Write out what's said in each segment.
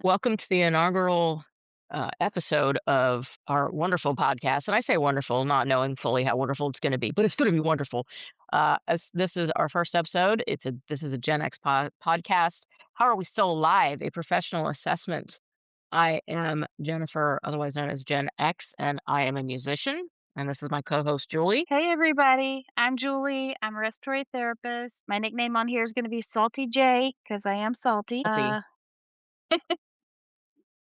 Welcome to the inaugural episode of our wonderful podcast. And I say wonderful, not knowing fully how wonderful it's going to be, but it's going to be wonderful. As this is our first episode, this is a Gen X podcast. How are we still alive? A professional assessment. I am Jennifer, otherwise known as Gen X, and I am a musician. And this is my co-host Julie. Hey everybody, I'm Julie. I'm a respiratory therapist. My nickname on here is going to be Salty J because I am salty. Salty.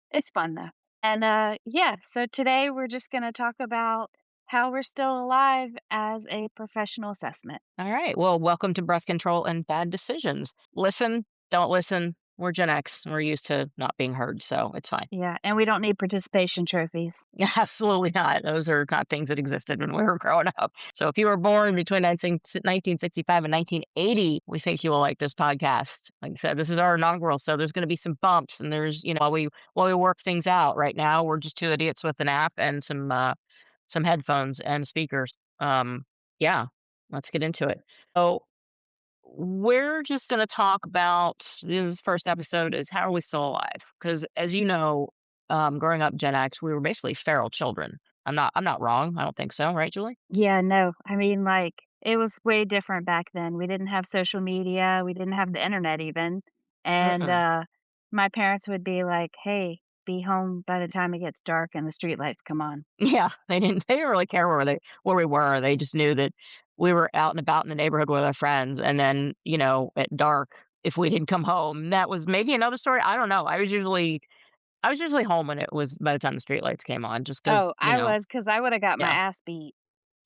It's fun though. And yeah, so today we're just going to talk about how we're still alive as a professional assessment. All right. Well, welcome to Breath Control and Bad Decisions. Listen, don't listen. We're Gen X. We're used to not being heard, so it's fine. Yeah, and we don't need participation trophies. Yeah, absolutely not. Those are not things that existed when we were growing up. So if you were born between 1965 and 1980, we think you will like this podcast. Like I said, this is our inaugural, so there's going to be some bumps, and there's while we work things out. Right now, we're just two idiots with an app and some headphones and speakers. Yeah, let's get into it. So we're just going to talk about this first episode is how are we still alive? Because as you know, growing up Gen X, we were basically feral children. I'm not wrong. I don't think so, right, Julie? Yeah, no, I mean, like, it was way different back then. We didn't have social media, we didn't have the internet even. And Mm-mm. my parents would be like, hey, be home by the time it gets dark and the street lights come on. Yeah, they didn't really care where we were. They just knew that we were out and about in the neighborhood with our friends, and then at dark, if we didn't come home, that was maybe another story. I don't know. I was usually home when it was by the time the streetlights came on, just Oh, because I was because I would have got my yeah. ass beat.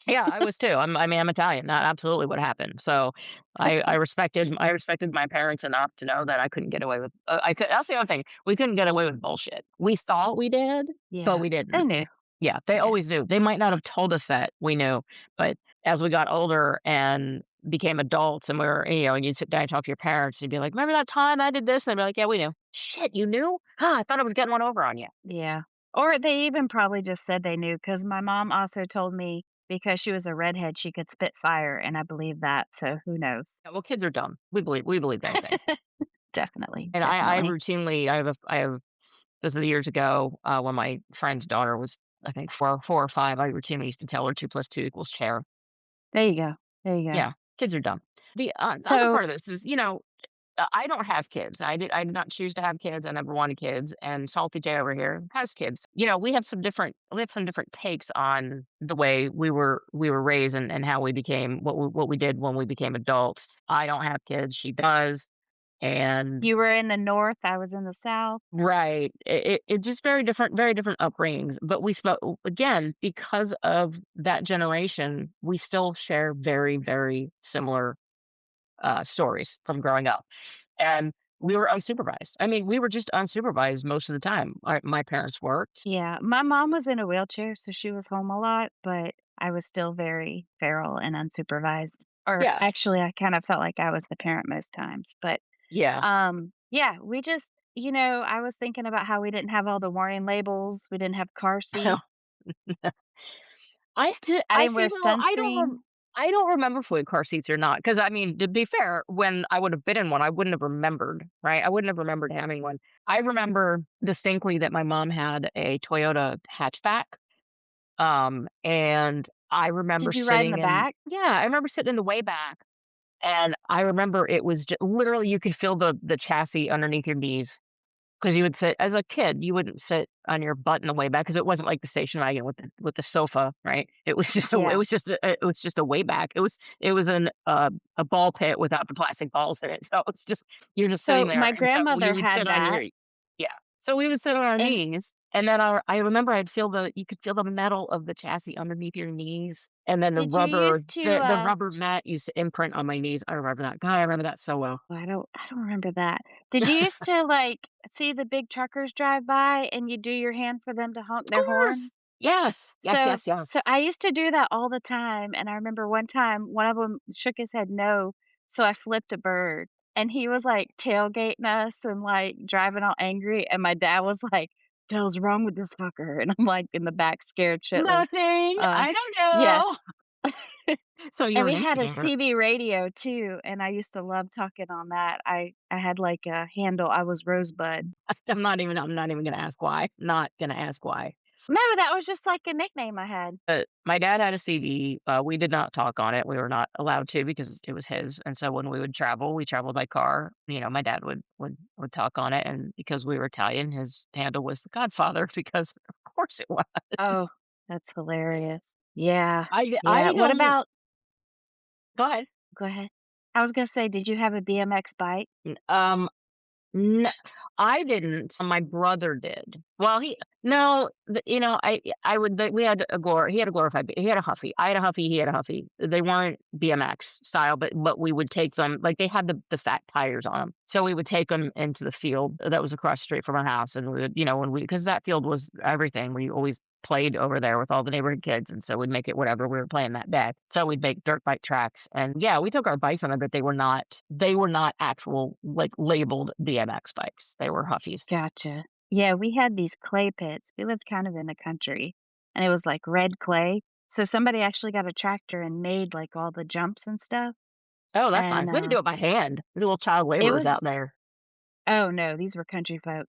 Yeah, I was too. I'm Italian. That absolutely what happened. So I respected my parents enough to know that I couldn't get away with. I could. That's the other thing. We couldn't get away with bullshit. We thought we did, but Yeah, we I didn't. knew. Yeah, they Yeah. always do. They might not have told us that we knew, but as we got older and became adults, and and you'd sit down and talk to your parents, and you'd be like, "Remember that time I did this?" And they'd be like, "Yeah, we knew." Shit, you knew? Ah, I thought I was getting one over on you. Yeah. Or they even probably just said they knew because my mom also told me because she was a redhead, she could spit fire, and I believe that, so who knows? Yeah, well, kids are dumb. We believe anything. Definitely, And I definitely. routinely I have this is years ago, when my friend's daughter was, I think, 4 or 5, I routinely used to tell her 2 plus 2 equals chair. There you go. There you go. Yeah, kids are dumb. The other So part of this is, I don't have kids. I did not choose to have kids. I never wanted kids, and Salty J over here has kids. We have some different takes on the way we were raised and how we became what we did when we became adults. I don't have kids, she does, and you were in the North, I was in the South. right. It just very different upbringings, but we spoke again, because of that generation, we still share very, very similar, stories from growing up, and we were unsupervised. I mean, we were just unsupervised most of the time. My parents worked. Yeah, my mom was in a wheelchair, so she was home a lot, but I was still very feral and unsupervised. Or Yeah, actually, I kind of felt like I was the parent most times, but yeah. yeah, we just I was thinking about how we didn't have all the warning labels, we didn't have car seats, I I didn't see, wear though, sunscreen. I don't remember if we had car seats or not. Because I mean, to be fair, when I would have been in one, I wouldn't have remembered, right? I wouldn't have remembered having one. I remember distinctly that my mom had a Toyota hatchback, and I remember Did you ride in sitting the in back? yeah, I remember sitting in the way back, and I remember it was literally you could feel the chassis underneath your knees. 'Cause you would sit as a kid, you wouldn't sit on your butt in the way back because it wasn't like the station wagon with the sofa, right? It was just a it Yeah. was just a it was just a way back. It was a ball pit without the plastic balls in it, so it's just you're just sitting So, there, my and so we grandmother would had sit on your that, yeah. So we would sit on our and knees, and then I remember you could feel the metal of the chassis underneath your knees, and then the did you rubber used to, the rubber mat used to imprint on my knees. I remember that. God, I remember that so well. I don't remember that. Did you used to, like, see the big truckers drive by and you do your hand for them to honk Of their horn? course. Yes. Yes, So yes, so yes. I used to do that all the time, and I remember one time, one of them shook his head no, so I flipped a bird, and he was, like, tailgating us and, like, driving all angry, and my dad was like, "The hell's wrong with this fucker?" And I'm, like, in the back scared shitless. Nothing. Uh, I don't yeah. know. So you And were we used had to a being hurt. CB radio too, and I used to love talking on that. I had, like, a handle, I was Rosebud. I'm not even gonna ask why. Not gonna ask why. No, that was just, like, a nickname I had. But my dad had a CD. We did not talk on it. We were not allowed to because it was his. And so when we would travel, we traveled by car. My dad would talk on it, and because we were Italian, his handle was the Godfather because of course it was. Oh, that's hilarious. Yeah, I yeah. What don't. about Go ahead. go ahead. I was gonna say, did you have a BMX bike? Um, No, I didn't. My brother did. Well, he no, I would we had a he had a glorified he had a Huffy. I had a Huffy, he had a Huffy. They weren't BMX style, but we would take them like they had the fat tires on them. So we would take them into the field that was across the street from our house, and we would, when we because that field was everything. We always played over there with all the neighborhood kids, and so we'd make it whatever we were playing that day. So we'd make dirt bike tracks, and yeah, we took our bikes on it, but they were not actual like labeled BMX bikes. They were Huffies. Gotcha. Yeah, we had these clay pits. We lived kind of in the country, and it was, like, red clay. So somebody actually got a tractor and made, like, all the jumps and stuff, Oh, that's and, nice. We had to do it by hand. Little child it laborers out was there. oh, no, these were country folk.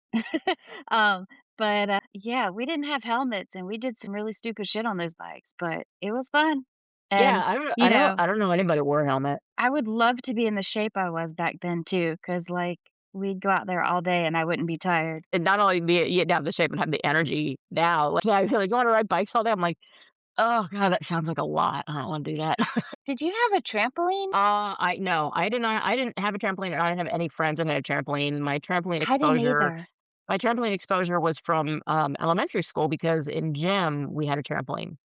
Um, but, yeah, we didn't have helmets, and we did some really stupid shit on those bikes, but it was fun. Yeah, And, I don't you I don't know, I don't know anybody who wore a helmet. I would love to be in the shape I was back then too, cause like, we'd go out there all day and I wouldn't be tired. And not only be you have the shape and have the energy now, like, I feel like, "You wanna ride bikes all day?" I'm like, "Oh god, that sounds like a lot. I don't wanna do that." Did you have a trampoline? I no, I didn't have a trampoline, and I didn't have any friends that had a trampoline. I didn't either. My trampoline exposure was from, elementary school because in gym, we had a trampoline.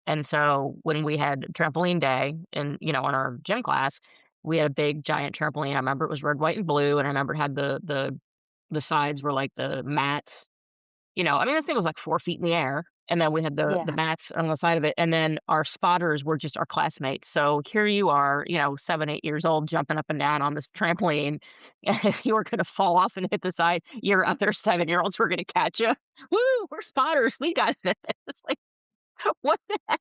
And so when we had trampoline day in our gym class, we had a big giant trampoline. I remember it was red, white, and blue, and I remember it had the sides were like the mats. I mean, this thing was like 4 feet in the air, and then we had the Yeah. mats on the side of it, and then our spotters were just our classmates. So here you are, 7, 8 years old, jumping up and down on this trampoline, and if you were going to fall off and hit the side, your other 7-year olds were going to catch you. Woo! We're spotters. We got this. Like what? I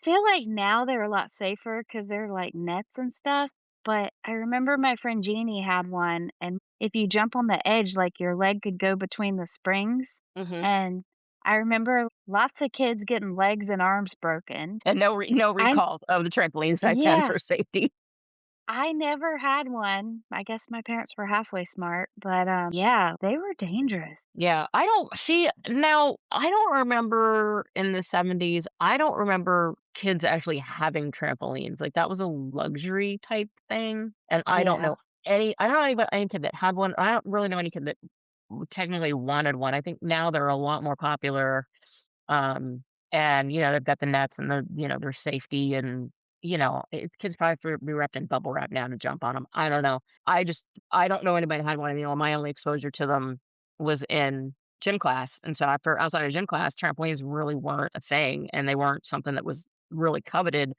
feel like now they're a lot safer because 'cause they're, like, nets and stuff, but I remember my friend Jeannie had one, and if you jump on the edge, like, your leg could go between the springs, Hmm. and I remember lots of kids getting legs and arms broken. And no I recall of the trampolines back then Yeah. for safety. I never had one. I guess my parents were halfway smart, but, yeah, they were dangerous. Yeah, I don't see now, I don't remember in the '70s, I don't remember kids actually having trampolines, like, that was a luxury type thing, and Yeah. I don't know any kid that had one. I don't really know any kid that technically wanted one. I think now they're a lot more popular. Um, and, they've got the nets and their safety and, kids probably be wrapped in bubble wrap now to jump on them. I don't know. I don't know anybody that had one. My only exposure to them was in gym class. And so after outside of gym class, trampolines really weren't a thing and they weren't something that was really coveted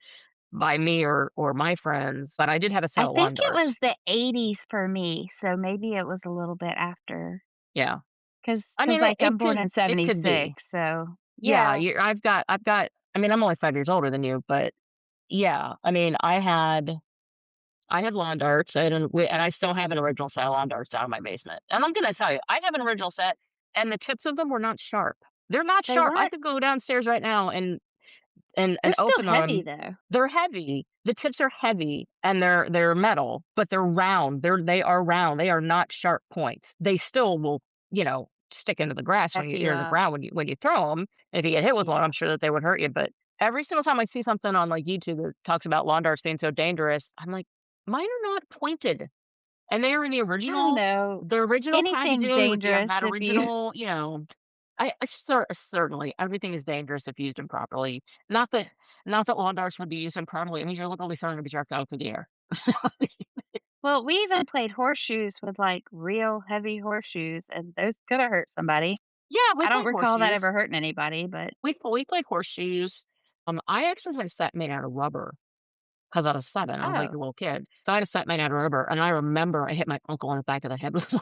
by me or my friends. But I did have a set I of think lawn it was darts. the '80s for me, so maybe it was a little bit after. Yeah. I Cause mean, like, I'm born in it could be. '76, so Yeah. yeah, I've got, I mean, I'm only 5 years older than you, but yeah, I mean, I had lawn darts, and I still have an original set of lawn darts out in my basement. And I'm gonna tell you, I have an original set, and the tips of them were not sharp. They're not they sharp. I weren't could go downstairs right now and they're still open heavy, them. though. They're heavy. The tips are heavy, and they're metal, but they're round. They are round. They are not sharp points. They still will, stick into the grass F when you you're in the up. ground when you throw them. If you get hit with one, I'm Yeah. sure that they would hurt you. But every single time I see something on like YouTube that talks about lawn darts being so dangerous, I'm like, mine are not pointed. And they are in I don't original know. the original Anything's packaging with dangerous that if you original, certainly everything is dangerous if used improperly. Not that not that lawn darts would be used improperly. I mean, you're literally throwing a projectile through the air. well, we even played horseshoes with, like, real heavy horseshoes, and those coulda hurt somebody. Yeah, we I don't played recall that horseshoes. ever hurting anybody, but We played horseshoes. I actually had a set made out of rubber because I was 7. I was like a oh, little kid. So I had a set made out of rubber, and I remember I hit my uncle on the back of the head with one.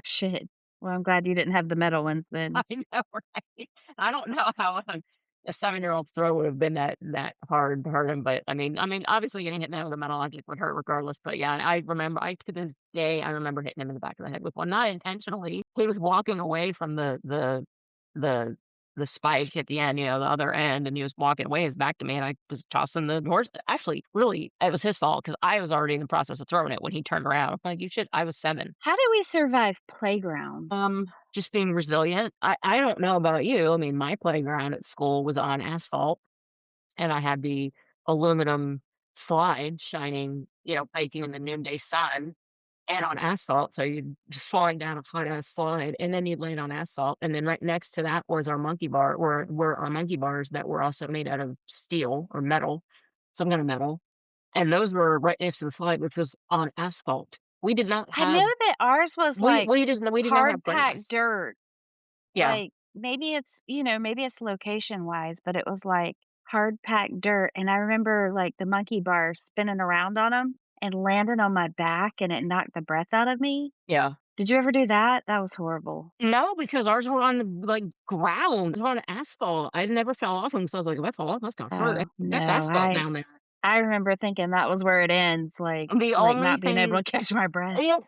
shit. Well, I'm glad you didn't have the metal ones I then. know, right? I don't know how. a 7-year-old's throw would have been that hard to hurt him, but I mean, obviously getting hit in the head with a metal object would hurt regardless, but yeah, I to this day, I remember hitting him in the back of the head with one, not intentionally. He was walking away from the the spike at the end, the other end, and he was walking away his back to me, and I was tossing the horse. Actually, really, it was his fault because I was already in the process of throwing it when he turned around. I'm like, "You should." I was 7. How do we survive playground? Just being resilient. I don't know about you. I mean, my playground at school was on asphalt, and I had the aluminum slide shining, baking in the noonday sun and on asphalt. So you'd just falling down a hot ass slide, and then you'd land on asphalt. And then right next to that was our monkey bar, were our monkey bars that were also made out of steel or metal, some kind of metal. And those were right next to the slide, which was on asphalt. We did not I have know that ours was, like, we did not have hard packed grass. dirt, Yeah, like, maybe it's location wise, but it was, like, hard packed dirt, and I remember, like, the monkey bars spinning around on them and landing on my back, and it knocked the breath out of me. yeah. Did you ever do that? That was horrible. No, because ours were on the, like, ground. It was on asphalt. I never fell off them, so I was like, "If I fall off, that's gonna hurt. Oh, That's no, asphalt down there." I remember thinking that was where it ends, The like, only not being able to thing catch my breath. Yeah.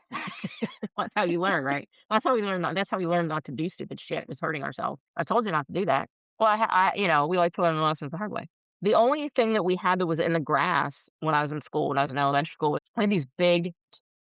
That's how you learn, right? That's how we learn not to do stupid shit, is hurting ourselves. I told you not to do that. Well, we like to learn lessons the hard way. The only thing that we had that was in the grass when I was in school, when I was in elementary school, was we had these big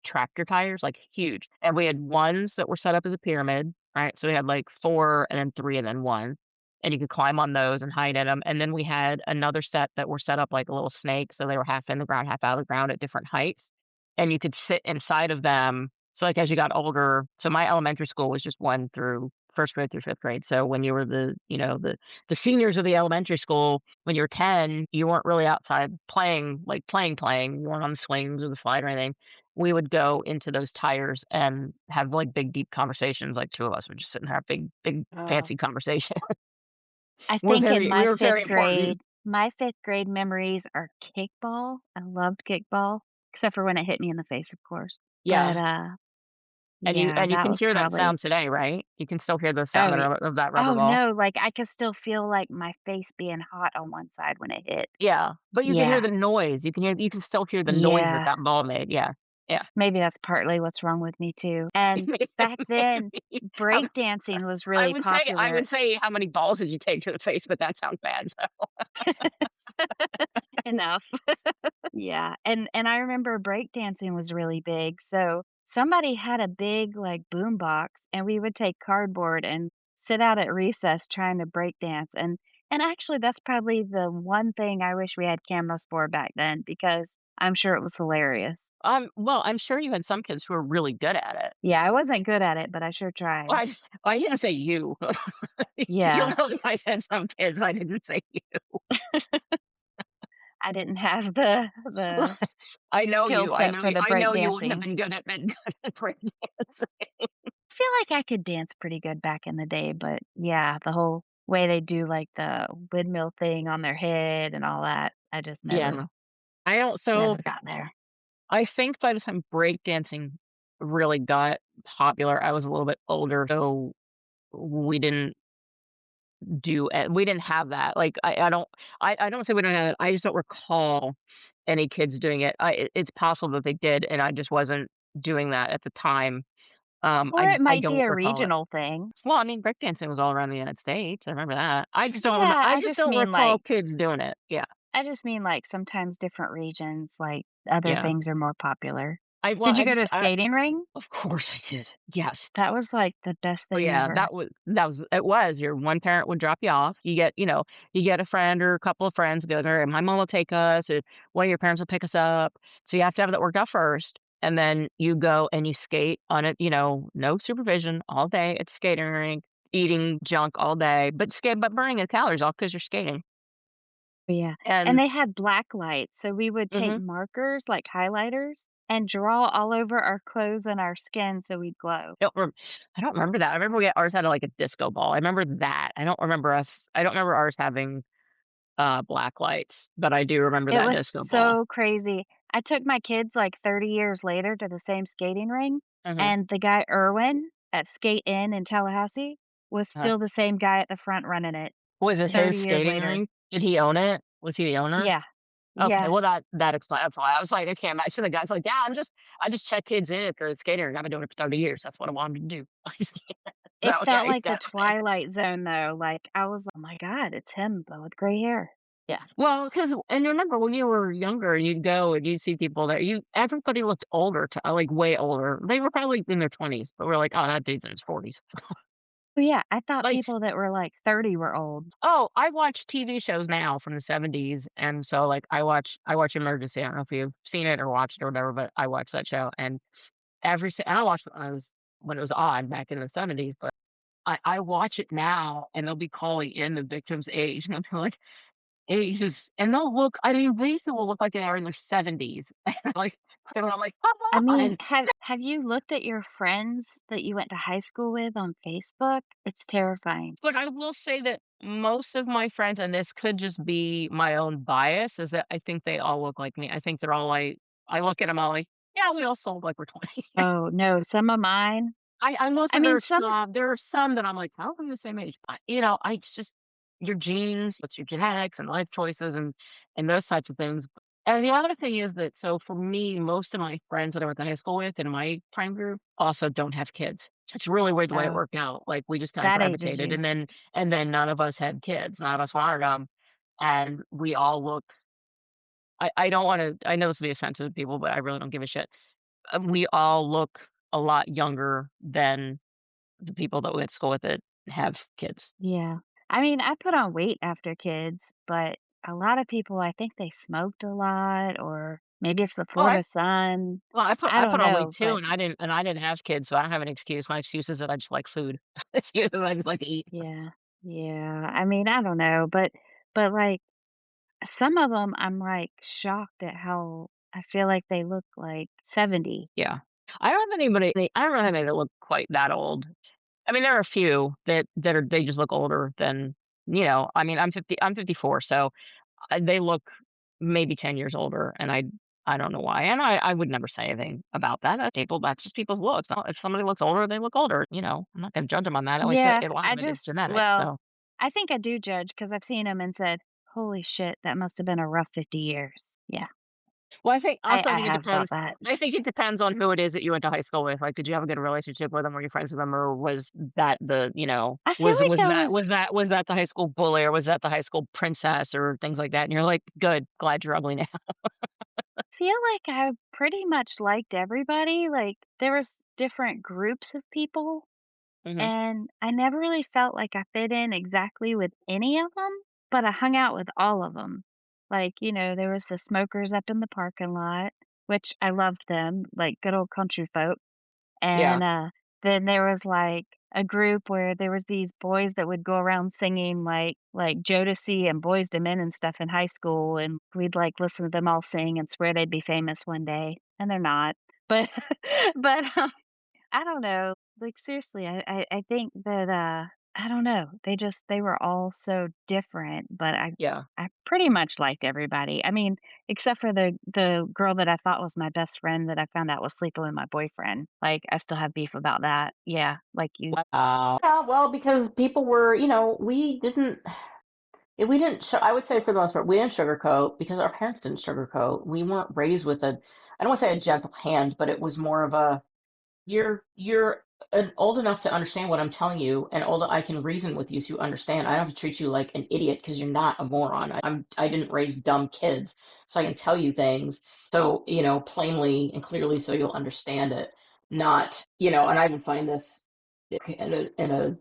tractor tires, like, huge, and we had ones that were set up as a pyramid, right? So we had, like, 4 and then 3 and then 1, and you could climb on those and hide in them. And then we had another set that were set up like a little snake, so they were half in the ground, half out of the ground at different heights, and you could sit inside of them. So, like, as you got older, so my elementary school was just 1 through 1st grade through 5th grade. So when you were the seniors of the elementary school, when you were 10, you weren't really outside playing, like, playing. You weren't on the swings or the slide or anything. We would go into those tires and have, like, big, deep conversations, like, 2 of us would just sit and have big, Oh. fancy conversation. I think in We my were 5th very important. grade my 5th grade memories are kickball. I loved kickball, except for when it hit me in the face, of course. But, Yeah, yeah, and you that can was hear that probably sound today, right? You can still hear the sound oh, of y that rubber oh, ball. no, like, I could still feel, like, my face being hot on one side when it hit. Yeah, but you can hear Yeah, the noise. You can still hear the noise that yeah. that ball made. Yeah, yeah. Maybe that's partly what's wrong with me too. And back then, How breakdancing was really I popular. would say, "How many balls did you take to the face?" But that sounds bad, so Enough. Yeah, and I remember breakdancing was really big, so somebody had a big, like, boom box, and we would take cardboard and sit out at recess trying to break dance, and actually, that's probably the one thing I wish we had cameras for back then because I'm sure it was hilarious. well, I'm sure you had some kids who were really good at it. Yeah, I wasn't good at it, but I sure Well, tried. I didn't say you. You'll Yeah, notice I said some kids, I didn't say you. I didn't have the I know skill you, set for the I break know you wouldn't have dancing. been good at breakdance. I feel like I could dance pretty good back in the day, but yeah, the whole way they do, like, the windmill thing on their head and all that, I just Yeah. I don't so never got there. I think by the time breakdancing really got popular, I was a little bit older, so we didn't we didn't have that. Like, I don't say we don't have it, I just don't recall any kids doing it. It's possible that they did, and I just wasn't doing that at the time. Or it I might be don't a recall it. regional thing. Well, I mean, breakdancing was all around the United States, I remember that. Yeah, I just don't recall kids doing it. Yeah, I just mean, like, sometimes different regions, like, other yeah. things are more popular. Well, Did you go to a skating ring? of course I did. Yes. That was, like, the best Oh, thing yeah, ever. it was, your one parent would drop you off, you get a friend or a couple of friends, the other, "My mom will take us," or one of your parents will pick us up, so you have to have that worked out first, and then you go and you skate on it, no supervision all day at the skating rink, eating junk all day, but burning the calories off because 'cause you're skating, Yeah, and and they had black lights, so we would take mhm, markers, like highlighters, and draw all over our clothes and our skin so we'd glow. I don't remember that. I remember ours had, like, a disco ball, I remember that. I don't remember ours having, black lights, but I do remember It that was disco ball. so crazy. I took my kids, like, 30 years later to the same skating ring, Mhm, and the guy Irwin at Skate Inn in Tallahassee was uh-huh. still the same guy at the front running it. Was it his 30 years skating later. rink? Did he own it? Was he the owner? Yeah. Okay, Yeah. well, that explains that's why I was like, I can't imagine the guy's like, "Yeah, I just check kids in at the skating rink. I've been doing it for 30 years. That's what I wanted to do." Is It that what felt guy like the said? Twilight Zone, though, like, I was, "Oh my god, it's him, but with gray hair." Yeah. Well, because and remember when you were younger, you'd go and you'd see people that you everybody looked older to like, way older. They were probably in their 20s, but we're like, "Oh, that dude's in his 40s." But, yeah, I thought Like, people that were, like, 30 were old. oh, I watch TV shows now from the '70s, and so, like, I watch Emergency. I don't know if you've seen it or watched it or whatever, but I watch that show, and and I watched it when it was on back in the '70s, but I watch it now, and they'll be calling in the victim's age, and I'm like, ages, and they'll look I mean, these people look like they are in their 70s, and, like, and I'm like, "Come I mean, on." have you looked at your friends that you went to high school with on Facebook? It's terrifying. But I will say that most of my friends, and this could just be my own bias, is that I think they all look like me. I think they're all like I look at them all like, "Yeah, we all sold like we're 20." Oh, no, some of mine I know I so mean, some there are some that I'm like, "How are we the same age?" It's just your genes, it's your genetics and life choices and those types of things. And the other thing is that so for me, most of my friends that I went to high school with in my friend group also don't have kids. It's really weird the way it oh, worked out. Like, we just kinda that ages gravitated, you. and then none of us had kids. None of us wanted them, and we all look I don't wanna I know this will be offensive to people, but I really don't give a shit. We all look a lot younger than the people that we went to school with that have kids. Yeah. I mean, I put on weight after kids, but a lot of people, I think they smoked a lot or maybe it's the Oh, I Florida sun. well, I I don't put on weight know, too, but and I didn't have kids, so I don't have an excuse. My excuse is that I just like food. Excuse is I just like to eat. yeah. Yeah. I mean, I don't know, but like some of them I'm like shocked at how I feel like they look like 70. Yeah. I don't have anybody that look quite that old. I mean, there are a few that are they just look older than, I mean, I'm 54, so, they look maybe 10 years older, and I don't know why, and I would never say anything about that. That's just people's looks. If somebody looks older, they look older, I'm not gonna judge them on that. Yeah, A lot I of it is just genetics, well, so I think I do judge because I've seen them and said, "Holy shit, that must have been a rough 50 years." Yeah, well, I I think it have thought depends. that. I think it depends on who it is that you went to high school with. Like, did you have a good relationship with them? Were you friends with them, or was that I feel like I was was that the high school bully, or was that the high school princess, or things like that? And you're like, good, glad you're ugly now. feel like I pretty much liked everybody, like, there was different groups of people, Hmm. and I never really felt like I fit in exactly with any of them, but I hung out with all of them. Like, there was the smokers up in the parking lot, which I loved them, like good old country folk. Yeah, And, then there was, like, a group where there was these boys that would go around singing, like Jodeci and Boys to Men and stuff in high school, and we'd, like, listen to them all sing and swear they'd be famous one day, and they're not. But but, I don't know. Like, seriously, I think that, I don't know. They were all so different, but yeah. I pretty much liked everybody. I mean, except for the girl that I thought was my best friend that I found out was sleeping with my boyfriend. Like, I still have beef about that. Yeah, like you. Wow. Yeah, well, because people were, we didn't show I would say for the most part, we didn't sugarcoat because our parents didn't sugarcoat. We weren't raised with I don't wanna say a gentle hand, but it was more of a, you're old enough to understand what I'm telling you, and old I can reason with you so you understand. I don't have to treat you like an idiot because 'cause you're not a moron. I didn't raise dumb kids, so I can tell you things so, plainly and clearly so you'll understand it. Not, and I would find this in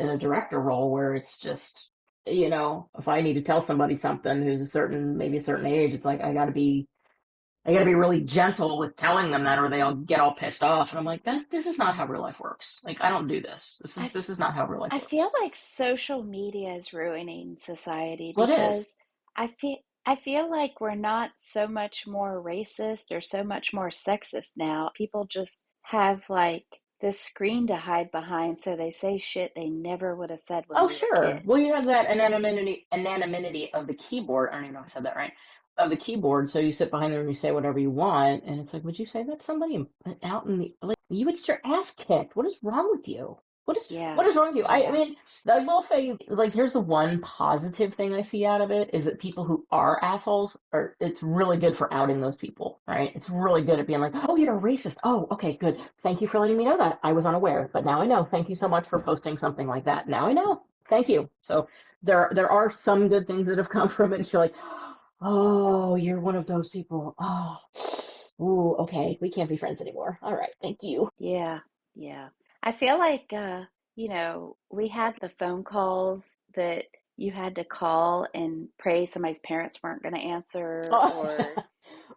a director role where it's just, if I need to tell somebody something who's maybe a certain age, it's like I gotta be really gentle with telling them that, or they'll get all pissed off. And I'm like, this is not how real life works. Like, I don't do this. I This f- is not how real life I feel works. like social media is ruining society Well, it is. because I feel like we're not so much more racist or so much more sexist now. People just have like this screen to hide behind, so they say shit they never would have said when Oh, they were sure. Well, you kids. have that anonymity of the keyboard. I don't even know if I said that right. Of the keyboard, so you sit behind there and you say whatever you want, and it's like, would you say that to somebody out in the like? You would get your ass kicked. What is wrong with you? Yeah. what is wrong with you? I Yeah. mean, I will say, like, here's the one positive thing I see out of it is that people who are assholes are. It's really good for outing those people, right? It's really good at being like, oh, you're a racist. Oh, okay, good. Thank you for letting me know that. I was unaware, but now I know. Thank you so much for posting something like that. Now I know. Thank you. So there are some good things that have come from it. You're like, oh, you're one of those people. Oh, ooh, okay. We can't be friends anymore. All right. Thank you. Yeah. Yeah. I feel like, we had the phone calls that you had to call and pray somebody's parents weren't going to answer, Oh, or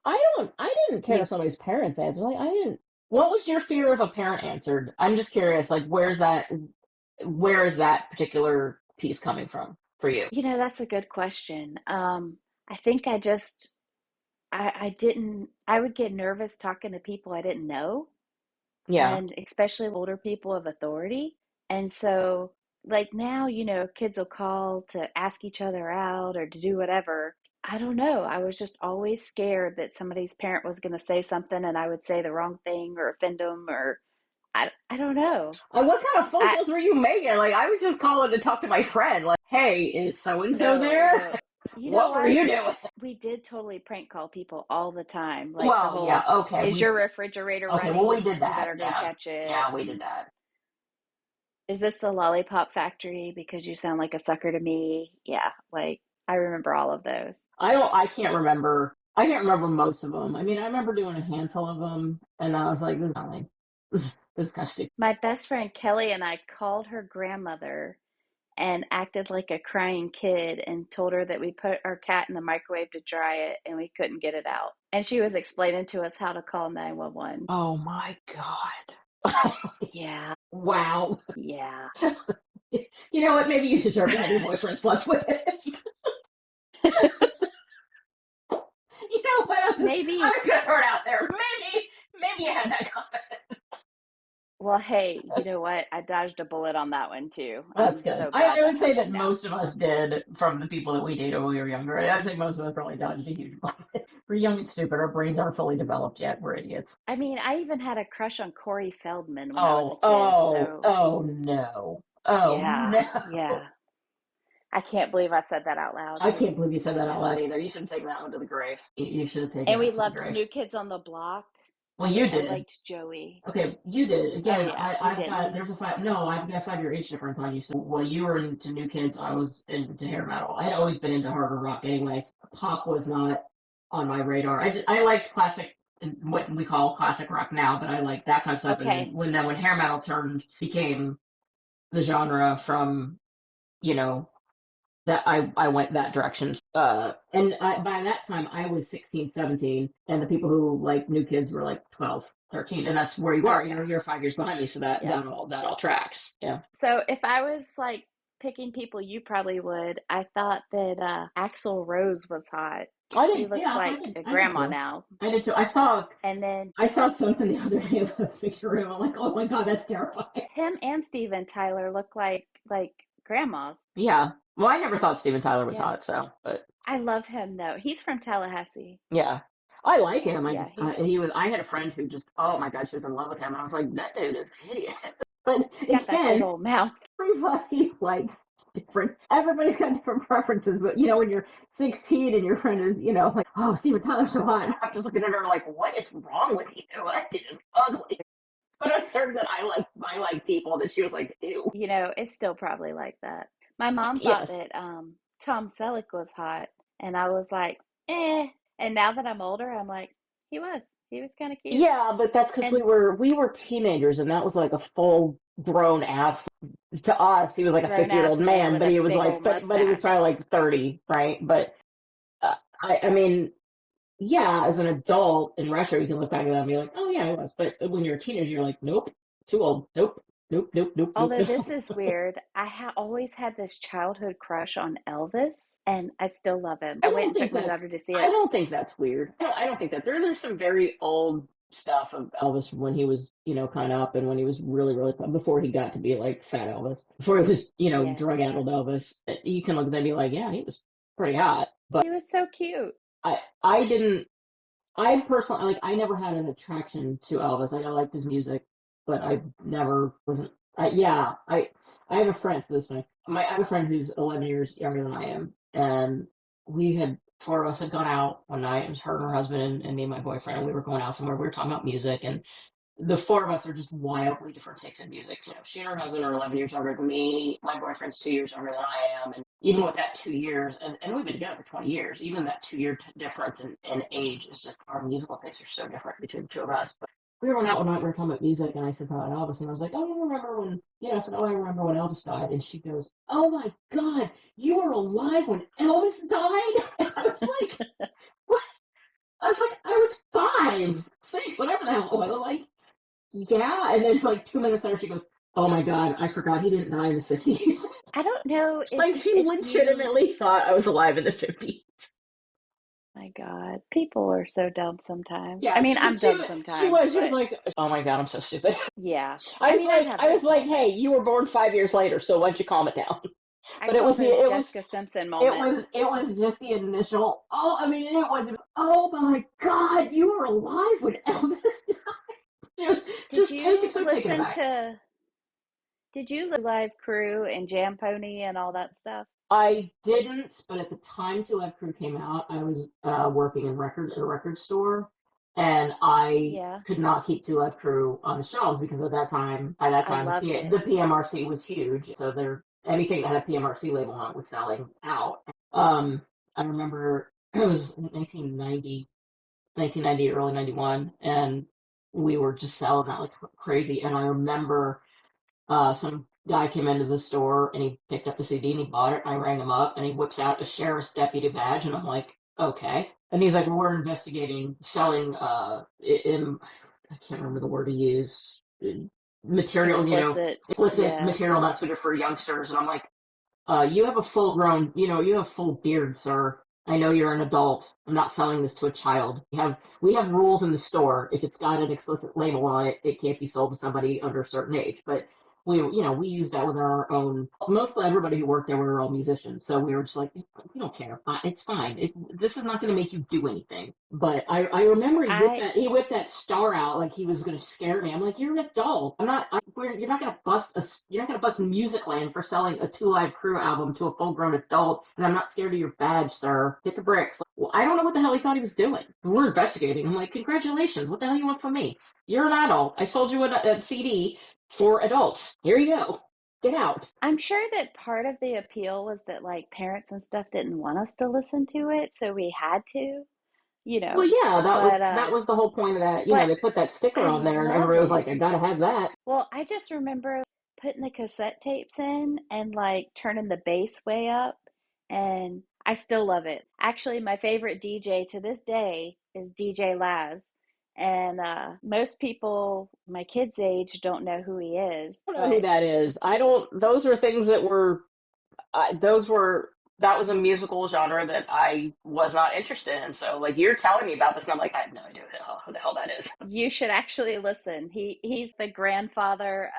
I didn't care you, if somebody's parents answered. Like, I didn't. What was your fear if a parent answered? I'm just curious. Like, where is that particular piece coming from for you? that's a good question. I think I didn't, I would get nervous talking to people I didn't know, Yeah. and especially older people of authority. And so, like now, kids will call to ask each other out or to do whatever. I don't know. I was just always scared that somebody's parent was going to say something and I would say the wrong thing or offend them, or I don't know. What kind of phone I calls were you making? Like, I was just calling to talk to my friend. Like, hey, is so and so No, there? no. You know What were what? you doing? We did totally prank call people all the time. Like the Well, yeah. whole, Okay. is your refrigerator Okay. Well, we running? did You that. better go Yeah. catch it. Yeah, we did And that. is this the lollipop factory because you sound like a sucker to me? Yeah, like I remember all of those. I can't remember. I can't remember most of them. I mean, I remember doing a handful of them, and I was like, this is not like this is kind of stupid. My best friend Kelly and I called her grandmother and acted like a crying kid and told her that we put our cat in the microwave to dry it and we couldn't get it out. And she was explaining to us how to call 911. Oh my God. Yeah, Wow. yeah. You know what? Maybe you deserve to have your boyfriend slept with it. You know what? I'm Maybe. just gonna throw it out there. Maybe you had that comment. Well, hey, you know what? I dodged a bullet on that one too. That's I'm good. so glad I that would say happened that now. most of us did from the people that we dated when we were younger. I'd say most of us probably dodged a huge bullet. We're young and stupid. Our brains aren't fully developed yet. We're idiots. I mean, I even had a crush on Corey Feldman when I was a Oh, kid. oh, So, oh no. Oh yeah, no. yeah. I can't believe I said that out loud I because, can't believe you said you that out know. loud either. You should have taken that one to the grave. You should have taken And we that to the loved grave. New Kids on the Block. Well, you I did. liked Joey. Okay, you did. Oh, Again, yeah, we I've didn't. got, there's a five, no, I've got a 5 year age difference on you. So while you were into New Kids, I was into hair metal. I had always been into harder rock anyways. Pop was not on my radar. I liked classic, what we call classic rock now, but I liked that kind of stuff. And then Okay. when hair metal became the genre from, you know, that I went that direction. By that time I was 16, 17, and the people who like New Kids were like 12, 13, and that's where you are. Okay. You're 5 years behind me, so Yep. that all tracks. Yeah. So if I was like picking people you probably would, I thought that Axl Rose was hot. He looks like a I did grandma too. now. I did too. And then I saw something the other day of a picture of him. I'm like, oh my god, that's terrifying. him and Steven Tyler look like grandmas. Yeah. Well, I never thought Steven Tyler was Yeah. hot, so but I love him though. He's from Tallahassee. yeah. I like him. Yeah, I had a friend who just, oh my god, she was in love with him. And I was like, that dude is hideous. But he's got that big again, old mouth. everybody likes different. Everybody's got different preferences. But when you're 16 and your friend is, like, oh, Steven Tyler's so hot, and I'm just looking at her like, what is wrong with you? That dude is ugly. But I'm certain that I like people that she was like, ew. It's still probably like that. My mom thought Yes. that Tom Selleck was hot, and I was like, eh. And now that I'm older, I'm like, he was. He was kind of cute. Yeah, but that's because And we were teenagers, and that was like a full grown ass to us. He was like a grown 50-year ass old man man, with but a he was big like, old but he was mustache. probably like 30, right? But I mean, yeah, as an adult in retro, you can look back at that and be like, oh yeah, I was. But when you're a teenager, you're like, nope, too old. Nope, nope, nope, nope, nope, Although this is nope. weird, I always had this childhood crush on Elvis, and I still love him. I I went don't and took think my that's daughter to see I it. don't think that's weird. I don't think there's some very old stuff of Elvis from when he was, kind of up and when he was really, really before he got to be like fat Elvis. Before he was, Yeah, drug addled Elvis. You can look at that and be like, yeah, he was pretty hot. But he was so cute. I didn't I personally like I never had an attraction to Elvis. Like I liked his music, but I never wasn't Yeah, I have a friend. So this I have a friend who's 11 years younger than I am, and we had four of us had gone out one night. It was her and her husband and me and my boyfriend. And we were going out somewhere. We were talking about music, and the four of us are just wildly different tastes in music. You know, she and her husband are 11 years younger than me. My boyfriend's 2 years younger than I am. And even with that 2 years, and we've been together for 20 years, even that 2 year difference in age is just our musical tastes are so different between the two of us. But we were going out one night, we were talking about music, and I said something about Elvis, and I was like, oh, you remember when, I said, oh, I remember when Elvis died. And she goes, oh my God, you were alive when Elvis died? And I was like, what? I was like, I was 5, 6, whatever the hell it was. I'm like, yeah, and then like 2 minutes later, she goes, "Oh my God, I forgot he didn't die in the 50s." I don't know Like she if you legitimately thought I was alive in the 50s. my god, people are so dumb sometimes. I Yeah, mean, I'm dumb sometimes, she was but like, "Oh my God, I'm so stupid." yeah. I mean, I have I was those like, "Hey, moments. you were born 5 years later, so why don't you calm it down?" I But it call was those Jessica Simpson moments. it was just the initial. Oh, I mean, it was. Oh my God, you were alive when Elvis died. Did Just you so taken listen aback. to did you Live Crew and Jam Pony and all that stuff? I didn't, but at the time Two Live Crew came out, I was working in a record store, and I Yeah, could not keep Two Live Crew on the shelves because at that I time, loved it. The PMRC was huge, so there anything that had a PMRC label on it was selling out. I remember it was 1990, early 91, and we were just selling that like crazy. And I remember some guy came into the store and he picked up the CD and he bought it. And I rang him up and he whips out a sheriff's deputy badge and I'm like, okay. And he's like, well, we're investigating selling I can't remember the word he used, material, Explicit. explicit Yeah. material not suited for youngsters. And I'm like, you have a full grown, you have a full beard, sir. I know you're an adult. I'm not selling this to a child. We have rules in the store. If it's got an explicit label on it, it can't be sold to somebody under a certain age. But we use that with our own. Mostly everybody who worked there were all musicians, so we were just like, we don't care. It's fine. This is not going to make you do anything. But I remember I he whipped that star out like he was going to scare me. I'm like, you're an adult. You're not going to you're not going to bust Musicland for selling a Two Live Crew album to a full grown adult. And I'm not scared of your badge, sir. Hit the bricks. Like, well, I don't know what the hell he thought he was doing. We're investigating. I'm like, congratulations. What the hell you want from me? You're an adult. I sold you a CD for adults. Here you go. Get out. I'm sure that part of the appeal was that like parents and stuff didn't want us to listen to it, so we had to, you Well, know. yeah, But that was the whole point of that. but They put that sticker I on there, and love everybody was it. like, "I gotta have that." Well, I just remember putting the cassette tapes in and like turning the bass way up, and I still love it. Actually, my favorite DJ to this day is DJ Laz. And most people my kids' age don't know who he is, I don't know who but that is. I don't. Those are things that were. Those were. That was a musical genre that I was not interested in. So, like, you're telling me about this, and I'm like, I have no idea who the hell that is. you should actually listen. He's the grandfather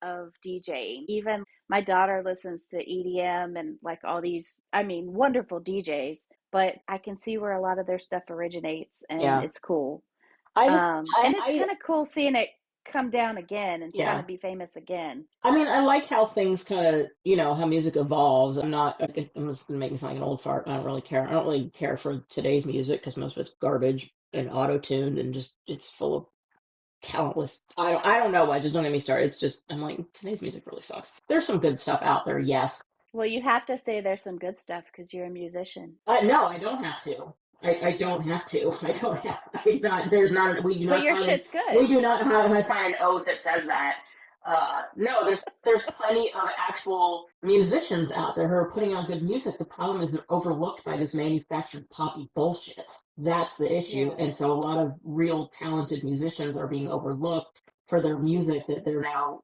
of DJing. Even my daughter listens to EDM and like all these, I mean, wonderful DJs, but I can see where a lot of their stuff originates and Yeah, it's cool. I just, And it's kind of cool seeing it come down again and kind yeah. of be famous again. I mean, I like how things kind of, how music evolves. I'm just gonna make me sound like an old fart. I don't really care. I don't really care for today's music because most of it's garbage and auto-tuned and just it's full of talentless. I don't know why. Just don't get me started. It's just I'm like today's music really sucks. There's some good stuff out there, yes. Well, you have to say there's some good stuff because you're a musician. No, I don't have to. I don't have to. I don't have. I not. There's not. But your shit's We good. do not have sign an oath that says that. No, there's plenty of actual musicians out there who are putting out good music. The problem is they're overlooked by this manufactured poppy bullshit. That's the issue. Yeah. And so a lot of real talented musicians are being overlooked for their music that they're now,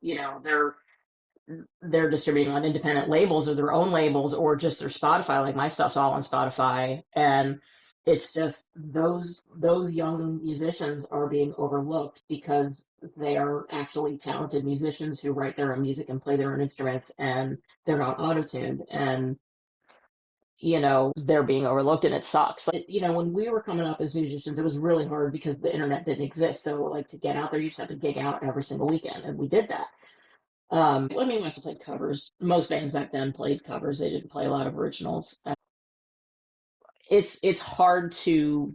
they're distributing on independent labels or their own labels or just their Spotify. Like my stuff's all on Spotify, and it's just those young musicians are being overlooked because they are actually talented musicians who write their own music and play their own instruments, and they're not auto-tuned, and they're being overlooked, and it sucks. Like, when we were coming up as musicians, it was really hard because the internet didn't exist. So like to get out there, you just had to gig out every single weekend, and we did that. I mean, we also played covers. Most bands back then played covers. They didn't play a lot of originals. It's hard to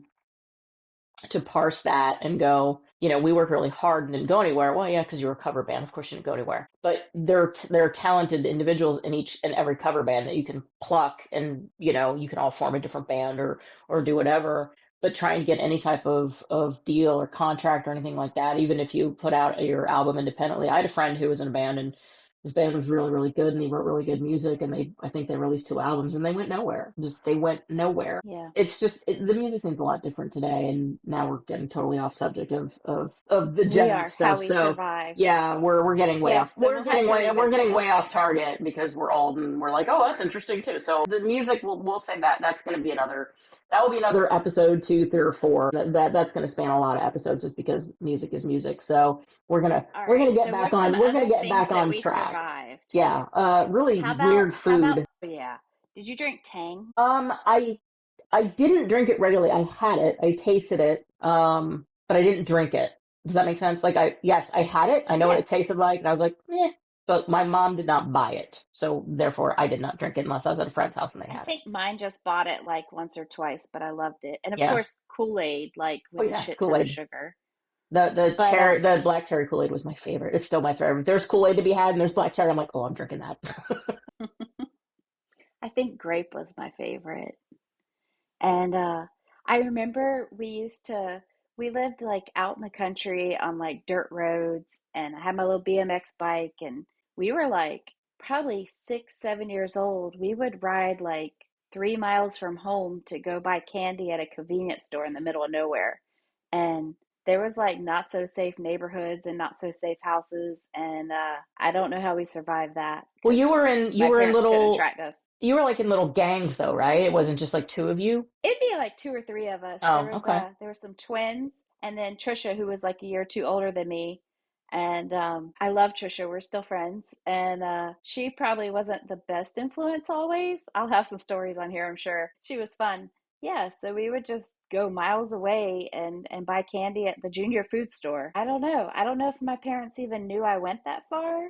parse that and go, we worked really hard and didn't go anywhere. Well, yeah, because you were a cover band, of course you didn't go anywhere. But there are talented individuals in each and every cover band that you can pluck, and you can all form a different band or do whatever. But try and get any type of deal or contract or anything like that, even if you put out your album independently. I had a friend who was in a band, and his band was really, really good, and he wrote really good music, and I think they released two albums, and they went nowhere. Just they went nowhere. Yeah. It's just the music seems a lot different today, and now we're getting totally off subject of the We Gen X are how stuff. we So survived. yeah, we're getting way Yeah, off. so we'll have to We're revisit getting this. way off target because we're old and we're like, oh, that's interesting too. So the music, we'll say that's going to be another. That will be another episode, two, three, or four. That's going to span a lot of episodes, just because music is music. So All we're gonna right. get So back what's some on we're gonna other get things back that on we track. survived? Yeah, really weird How about food. oh yeah. Did you drink Tang? I didn't drink it regularly. I had it, I tasted it, but I didn't drink it. Does that make sense? Like, yes, I had it. I know what Yeah. it tasted like, and I was like, eh. But my mom did not buy it, so therefore I did not drink it unless I was at a friend's house and they I had it. think mine just bought it like once or twice, but I loved it. And of Yeah. course, Kool-Aid, like Oh with a yes, shit ton of Kool-Aid. sugar. But The black cherry Kool-Aid was my favorite. It's still my favorite. There's Kool-Aid to be had, and there's black cherry. I'm like, oh, I'm drinking that. I think grape was my favorite. And I remember we lived like out in the country on like dirt roads, and I had my little BMX bike, and we were like probably 6, 7 years old. We would ride like 3 miles from home to go buy candy at a convenience store in the middle of nowhere. And there was like not so safe neighborhoods and not so safe houses. And I don't know how we survived that Well, because you my were in parents couldn't little track us. you were like in little gangs though, right? It wasn't just like two of you. It'd be like two or three of us. Oh, okay. There were some twins, and then Trisha, who was like a year or two older than me. And I love Trisha. We're still friends. And she probably wasn't the best influence always. I'll have some stories on here, I'm sure. She was fun. Yeah, so we would just go miles away and buy candy at the junior food store. I don't know. I don't know if my parents even knew I went that far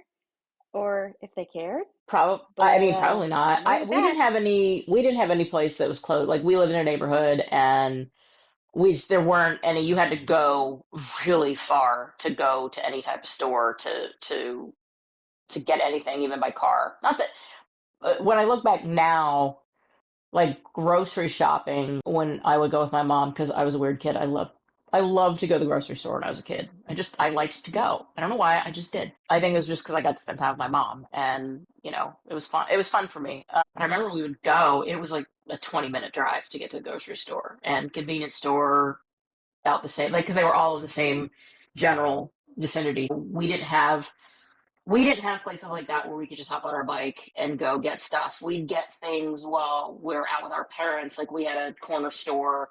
or if they cared, Probably, I but mean, probably not. I made it back. We didn't have any place that was closed. Like we lived in a neighborhood, and there weren't any. You had to go really far to go to any type of store to get anything, even by car. Not that when I look back now, like grocery shopping, when I would go with my mom because I was a weird kid. I loved to go to the grocery store when I was a kid. I liked to go. I don't know why. I just did. I think it was just because I got to spend time with my mom, and it was fun. It was fun for me. I remember we would go. It was like a 20-minute drive to get to the grocery store and convenience store out the same, like because they were all in the same general vicinity. We didn't have places like that where we could just hop on our bike and go get stuff. We'd get things while we were out with our parents. Like we had a corner store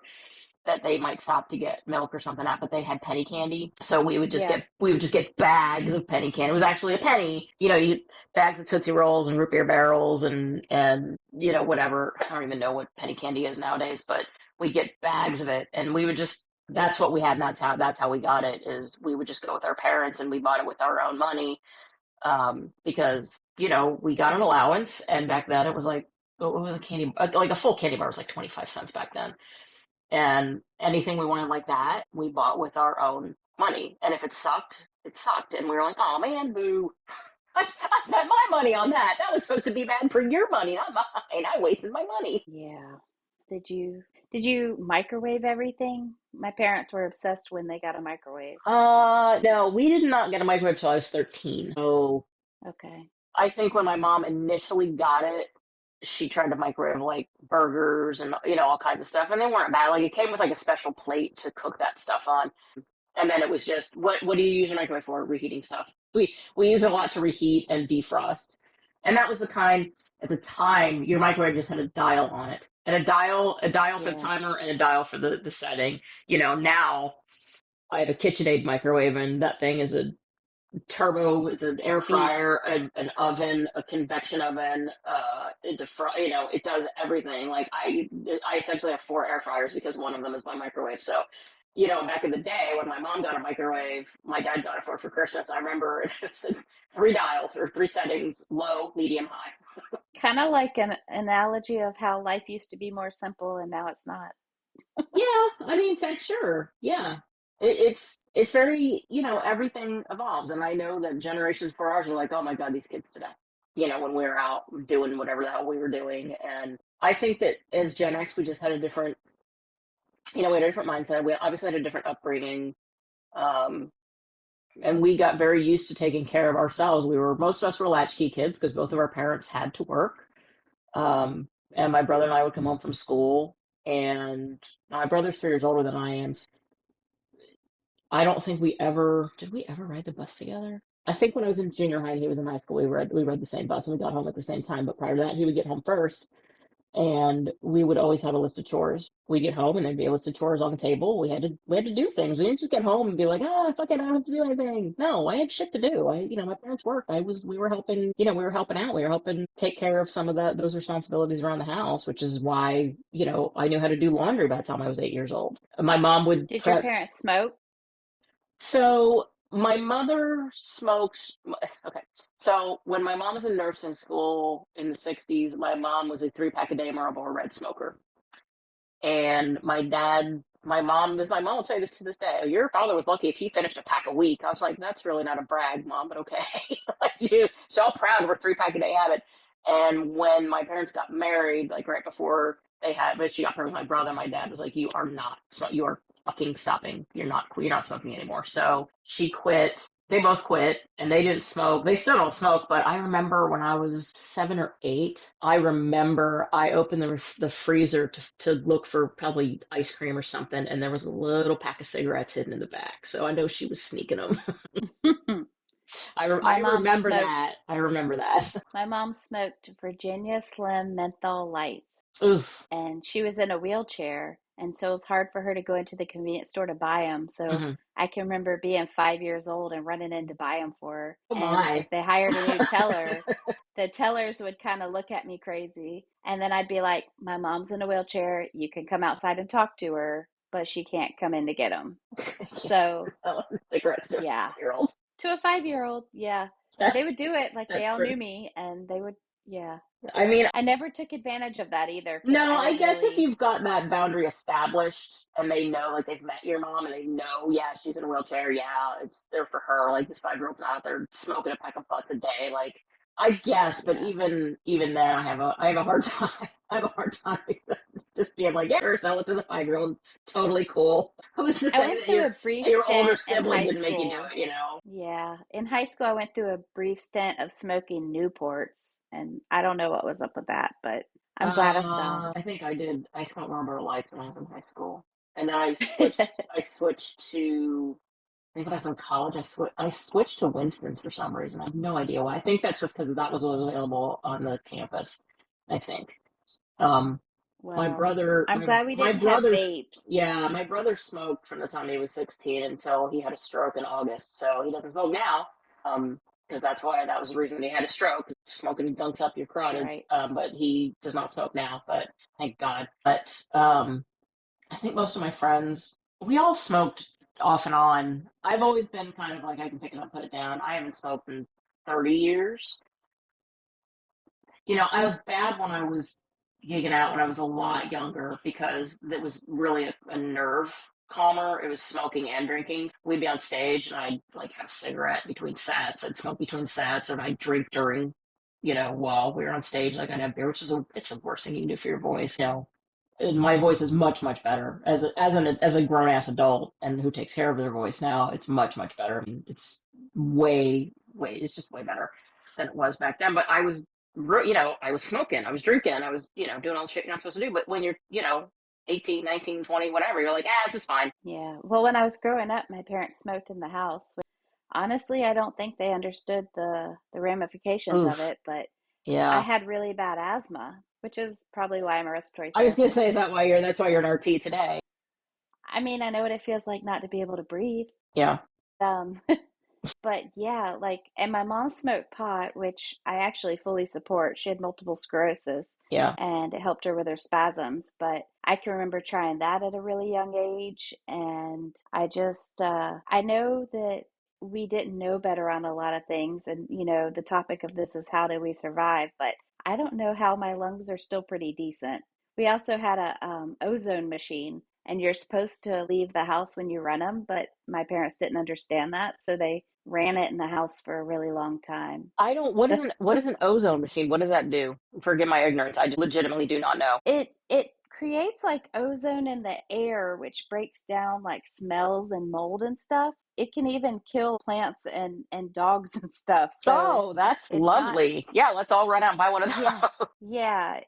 that they might stop to get milk or something at, but they had penny candy. So Yeah. we would just get bags of penny candy. It was actually a penny, you bags of Tootsie Rolls and root beer barrels and whatever. I don't even know what penny candy is nowadays, but we'd get bags of it, and we would just that's what we had, and that's how we got it. Is we would just go with our parents and we bought it with our own money, because we got an allowance, and back then it was like what was a candy like a full candy bar was like 25 cents back then, and anything we wanted like that we bought with our own money, and if it sucked, and we were like, oh man, boo. I spent my money on that. That was supposed to be bad for your money, not mine. I wasted my money. Yeah. Did you microwave everything? My parents were obsessed when they got a microwave. No, we did not get a microwave till I was 13. So Okay. I think when my mom initially got it, she tried to microwave like burgers and all kinds of stuff, and they weren't bad. Like it came with like a special plate to cook that stuff on, and then it was just what do you use your microwave for? Reheating stuff. We use it a lot to reheat and defrost, and that was the kind at the time your microwave just had a dial on it, and a dial for the Yeah. timer and a dial for the setting. Now I have a KitchenAid microwave, and that thing is a turbo. It's an air Beast. fryer, an oven, a convection oven. It it does everything. Like I essentially have four air fryers because one of them is my microwave. So back in the day when my mom got a microwave, my dad got it for Christmas. I remember it was 3 dials or 3 settings: low, medium, high. Kinda like an analogy of how life used to be more simple and now it's not. Yeah, I mean, sure, yeah. It's very, everything evolves, and I know that generations before ours are like, oh my God, these kids today. When we were out doing whatever the hell we were doing, and I think that as Gen X, we just had a different, we had a different mindset. We obviously had a different upbringing, um, and we got very used to taking care of ourselves. Most of us were latchkey kids because both of our parents had to work. And my brother and I would come home from school, and my brother's 3 years older than I am. I don't think did we ever ride the bus together? I think when I was in junior high and he was in high school, we rode the same bus and we got home at the same time. But prior to that, he would get home first, and we would always have a list of chores. We get home and there'd be a list of chores on the table. We had to do things. We didn't just get home and be like, oh, fuck it, I don't have to do anything. No, I had shit to do. My parents worked. We were helping, we were helping out. We were helping take care of some of those responsibilities around the house, which is why, I knew how to do laundry by the time I was 8 years old. My mom would Did your prep. parents smoke? So my mother smokes. Okay. So when my mom was in nursing school in the 60s, my mom was a 3 pack a day Marlboro Red smoker. And my mom will tell you this to this day. Your father was lucky if he finished a pack a week. I was like, that's really not a brag, Mom, but okay. Like, she's all proud of her 3 pack a day habit. And when my parents got married, like right before but she got pregnant with my brother, my dad was like, you are fucking stopping. You're not smoking anymore. So she quit. They both quit, and they didn't smoke. They still don't smoke, but I remember when I was 7 or 8, I remember I opened the freezer to look for probably ice cream or something, and there was a little pack of cigarettes hidden in the back. So I know she was sneaking them. My I mom remember smoked that. I remember that. my mom smoked Virginia Slim menthol lights, Oof. and she was in a wheelchair, and so it was hard for her to go into the convenience store to buy them. So Hmm. I can remember being 5 years old and running in to buy them for her. Oh And my. if they hired a new teller, the tellers would kind of look at me crazy. And then I'd be like, my mom's in a wheelchair. You can come outside and talk to her, but she can't come in to get them. Yeah, So, selling cigarettes to a yeah, 5 year old. to a 5 year old, yeah. But they That's would do it like they that's all knew great. me and they would, yeah. I mean, I never took advantage of that either because no, I I would guess if really, you've got that boundary established and they know, like they've met your mom and they know, yeah, she's in a wheelchair, yeah, it's there for her. Like this 5 year old's not out there smoking a pack of butts a day. Like I guess, but yeah. even then, I have a hard time. I have a hard time just being like, yeah, sell it to the 5 year old. Totally cool. Who's to I say went that through your a brief your older stint in sibling high didn't make you do school. it? Yeah. In high school, I went through a brief stint of smoking Newports, and I don't know what was up with that, but I'm glad I stopped. I think I did. I smoked Marlboro Lights when I was in high school, and then I switched to. I think when I was in college, I switched to Winston's for some reason. I have no idea why. I think that's just because that was what was available on the campus. I think. Um, my Well, brother, I'm my glad we my didn't have brother's vapes. yeah, my brother smoked from the time he was 16 until he had a stroke in August. So he doesn't smoke now. Because that was the reason he had a stroke. Smoking gunks up your carotids. Right. But he does not smoke now. But thank God. But I think most of my friends, we all smoked off and on. I've always been kind of like I can pick it up, put it down. I haven't smoked in 30 years. I was bad when I was gigging out when I was a lot younger because it was really a nerve calmer. It was smoking and drinking. We'd be on stage and I'd like have a cigarette between sets. I'd smoke between sets and I'd drink during, while we were on stage. Like I'd have beer, it's the worst thing you can do for your voice. And my voice is much, much better as a grown ass adult and who takes care of their voice now. It's much, much better. I mean, it's it's just way better than it was back then. But I was smoking, I was drinking, I was, doing all the shit you're not supposed to do. But when you're, 18, 19, 20, whatever, you're like, this is fine. Yeah. Well, when I was growing up, my parents smoked in the house. Honestly, I don't think they understood the ramifications of Oof. it, but I Yeah. had really bad asthma, which is probably why I'm a respiratory I was gonna say, therapist. that's why you're an RT today. I mean, I know what it feels like not to be able to breathe. Yeah. Um, But yeah, like, and my mom smoked pot, which I actually fully support. She had multiple sclerosis Yeah. and it helped her with her spasms. But I can remember trying that at a really young age. And I know that we didn't know better on a lot of things. And, the topic of this is how do we survive? But I don't know how my lungs are still pretty decent. We also had a ozone machine, and you're supposed to leave the house when you run them, but my parents didn't understand that, so they ran it in the house for a really long time. I don't. So What is an ozone machine? What does that do? Forgive my ignorance. I legitimately do not know. it creates like ozone in the air, which breaks down like smells and mold and stuff. It can even kill plants and dogs and stuff. So Oh, that's it's not. lovely. Yeah, let's all run out and buy one of Yeah, those. yeah,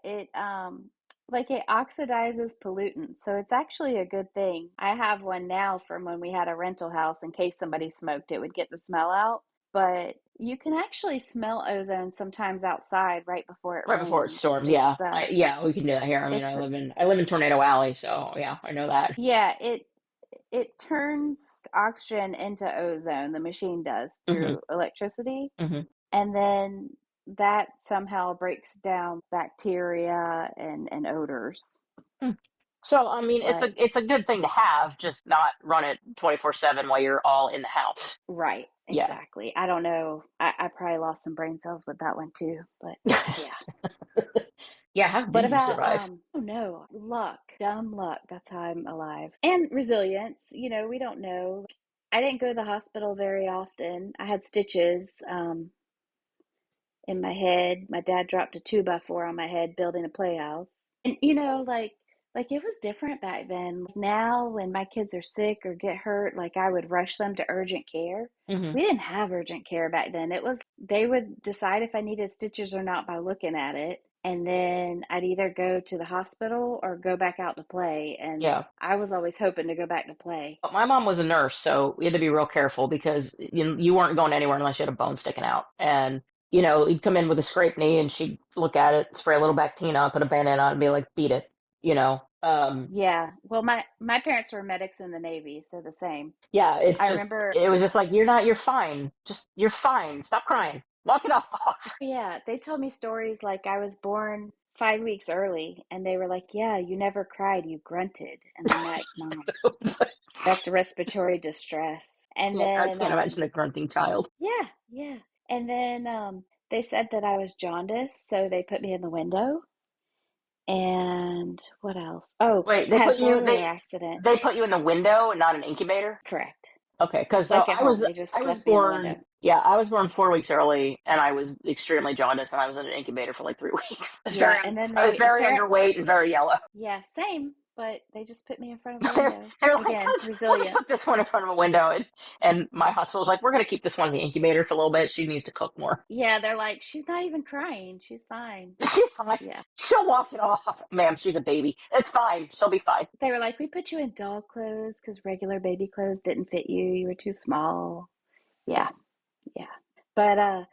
like it oxidizes pollutants, so it's actually a good thing. I have one now from when we had a rental house in case somebody smoked, it would get the smell out. But you can actually smell ozone sometimes outside right before it Right before it rains. storms. Yeah, yeah, we can do that here. I mean, It's I live in Tornado Alley, so yeah, I know that. yeah, it turns oxygen into ozone, the machine does, Hmm. through electricity. Hmm. And then that somehow breaks down bacteria and odors. So, I mean, But it's a good thing to have, just not run it 24/7 while you're all in the house. right, Yeah. exactly. I don't know. I probably lost some brain cells with that one too. But yeah. Yeah, how do What you about survive? oh no, luck, dumb luck. That's how I'm alive. And resilience. We don't know. I didn't go to the hospital very often. I had stitches in my head. My dad dropped a 2x4 on my head building a playhouse. And like it was different back then. Now when my kids are sick or get hurt, like I would rush them to urgent care. Hmm. We didn't have urgent care back then. It was they would decide if I needed stitches or not by looking at it. And then I'd either go to the hospital or go back out to play. And Yeah. I was always hoping to go back to play. But my mom was a nurse, so we had to be real careful because you weren't going anywhere unless you had a bone sticking out. And you'd come in with a scraped knee, and she'd look at it, spray a little Bactina, put a band-aid on, it, and be like, "Beat it." You know. Yeah. Well, my parents were medics in the Navy, so the same. Yeah, I remember. it was just like, you're fine. Just, you're fine. Stop crying. Walk it off. Yeah, they told me stories like I was born 5 weeks early, and they were like, "Yeah, you never cried, you grunted." And I'm like, "Mom, that's respiratory distress." And I then, can't imagine a grunting child. yeah, yeah. And then they said that I was jaundiced, so they put me in the window. And what else? Oh, Wait, I had a four-wheeler accident. they put you in the window and not an incubator? Correct. Okay, because Like at home, they I just was left me in the window. born, yeah, I was born 4 weeks early, and I was extremely jaundiced, and I was in an incubator for like 3 weeks. Yeah, and then I was they very underweight and very yellow. yeah, same, but they just put me in front of a they're, window. they're like, Again, we'll just resilience. put this one in front of a window, and my hospital's like, we're gonna keep this one in the incubator for a little bit. She needs to cook more. Yeah, they're like, she's not even crying. She's fine. She's fine. Yeah. She'll walk it off, ma'am. She's a baby. It's fine. She'll be fine. They were like, we put you in doll clothes because regular baby clothes didn't fit you. You were too small. Yeah, yeah. But I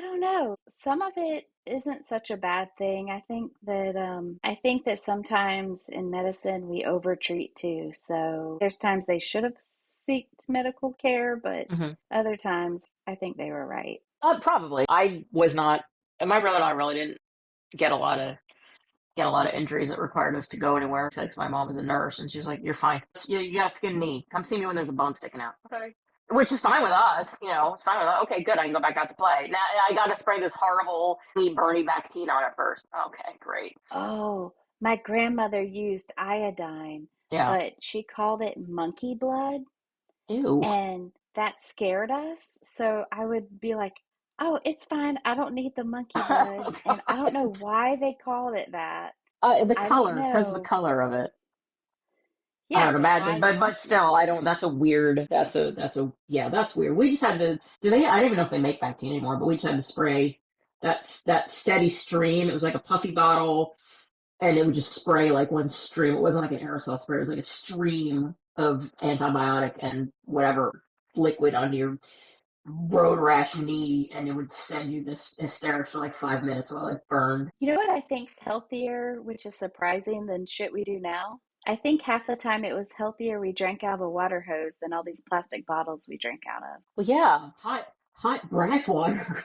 don't know. Some of it isn't such a bad thing. I think that sometimes in medicine we overtreat too. So there's times they should have sought medical care, but Hmm. other times I think they were right. Probably. I was not. My brother and I really didn't get a lot of get a lot of injuries that required us to go anywhere. Because my mom was a nurse, and she was like, "You're fine. You got a skin knee. Come see me when there's a bone sticking out." Okay. Which is fine with us, It's fine with us. Okay, good. I can go back out to play. Now I got to spray this horrible Bernie Bactine on it first. Okay, great. Oh, my grandmother used iodine, Yeah. but she called it monkey blood, Ew. and that scared us. So I would be like, "Oh, it's fine. I don't need the monkey blood." And I don't know why they called it that. The I don't color, because of the know. color of it. I Yeah, would well, imagine, why but still, I don't. That's a weird. Yeah, that's weird. We just had to. Do they? I don't even know if they make Bactine anymore, but we just had to spray that steady stream. It was like a puffy bottle, and it would just spray like one stream. It wasn't like an aerosol spray. It was like a stream of antibiotic and whatever liquid onto your road rash knee, and it would send you this hysterics for like 5 minutes while it burned. you know what I think's healthier, which is surprising than shit we do now? I think half the time it was healthier we drank out of a water hose than all these plastic bottles we drink out of. Well, yeah, hot brass water.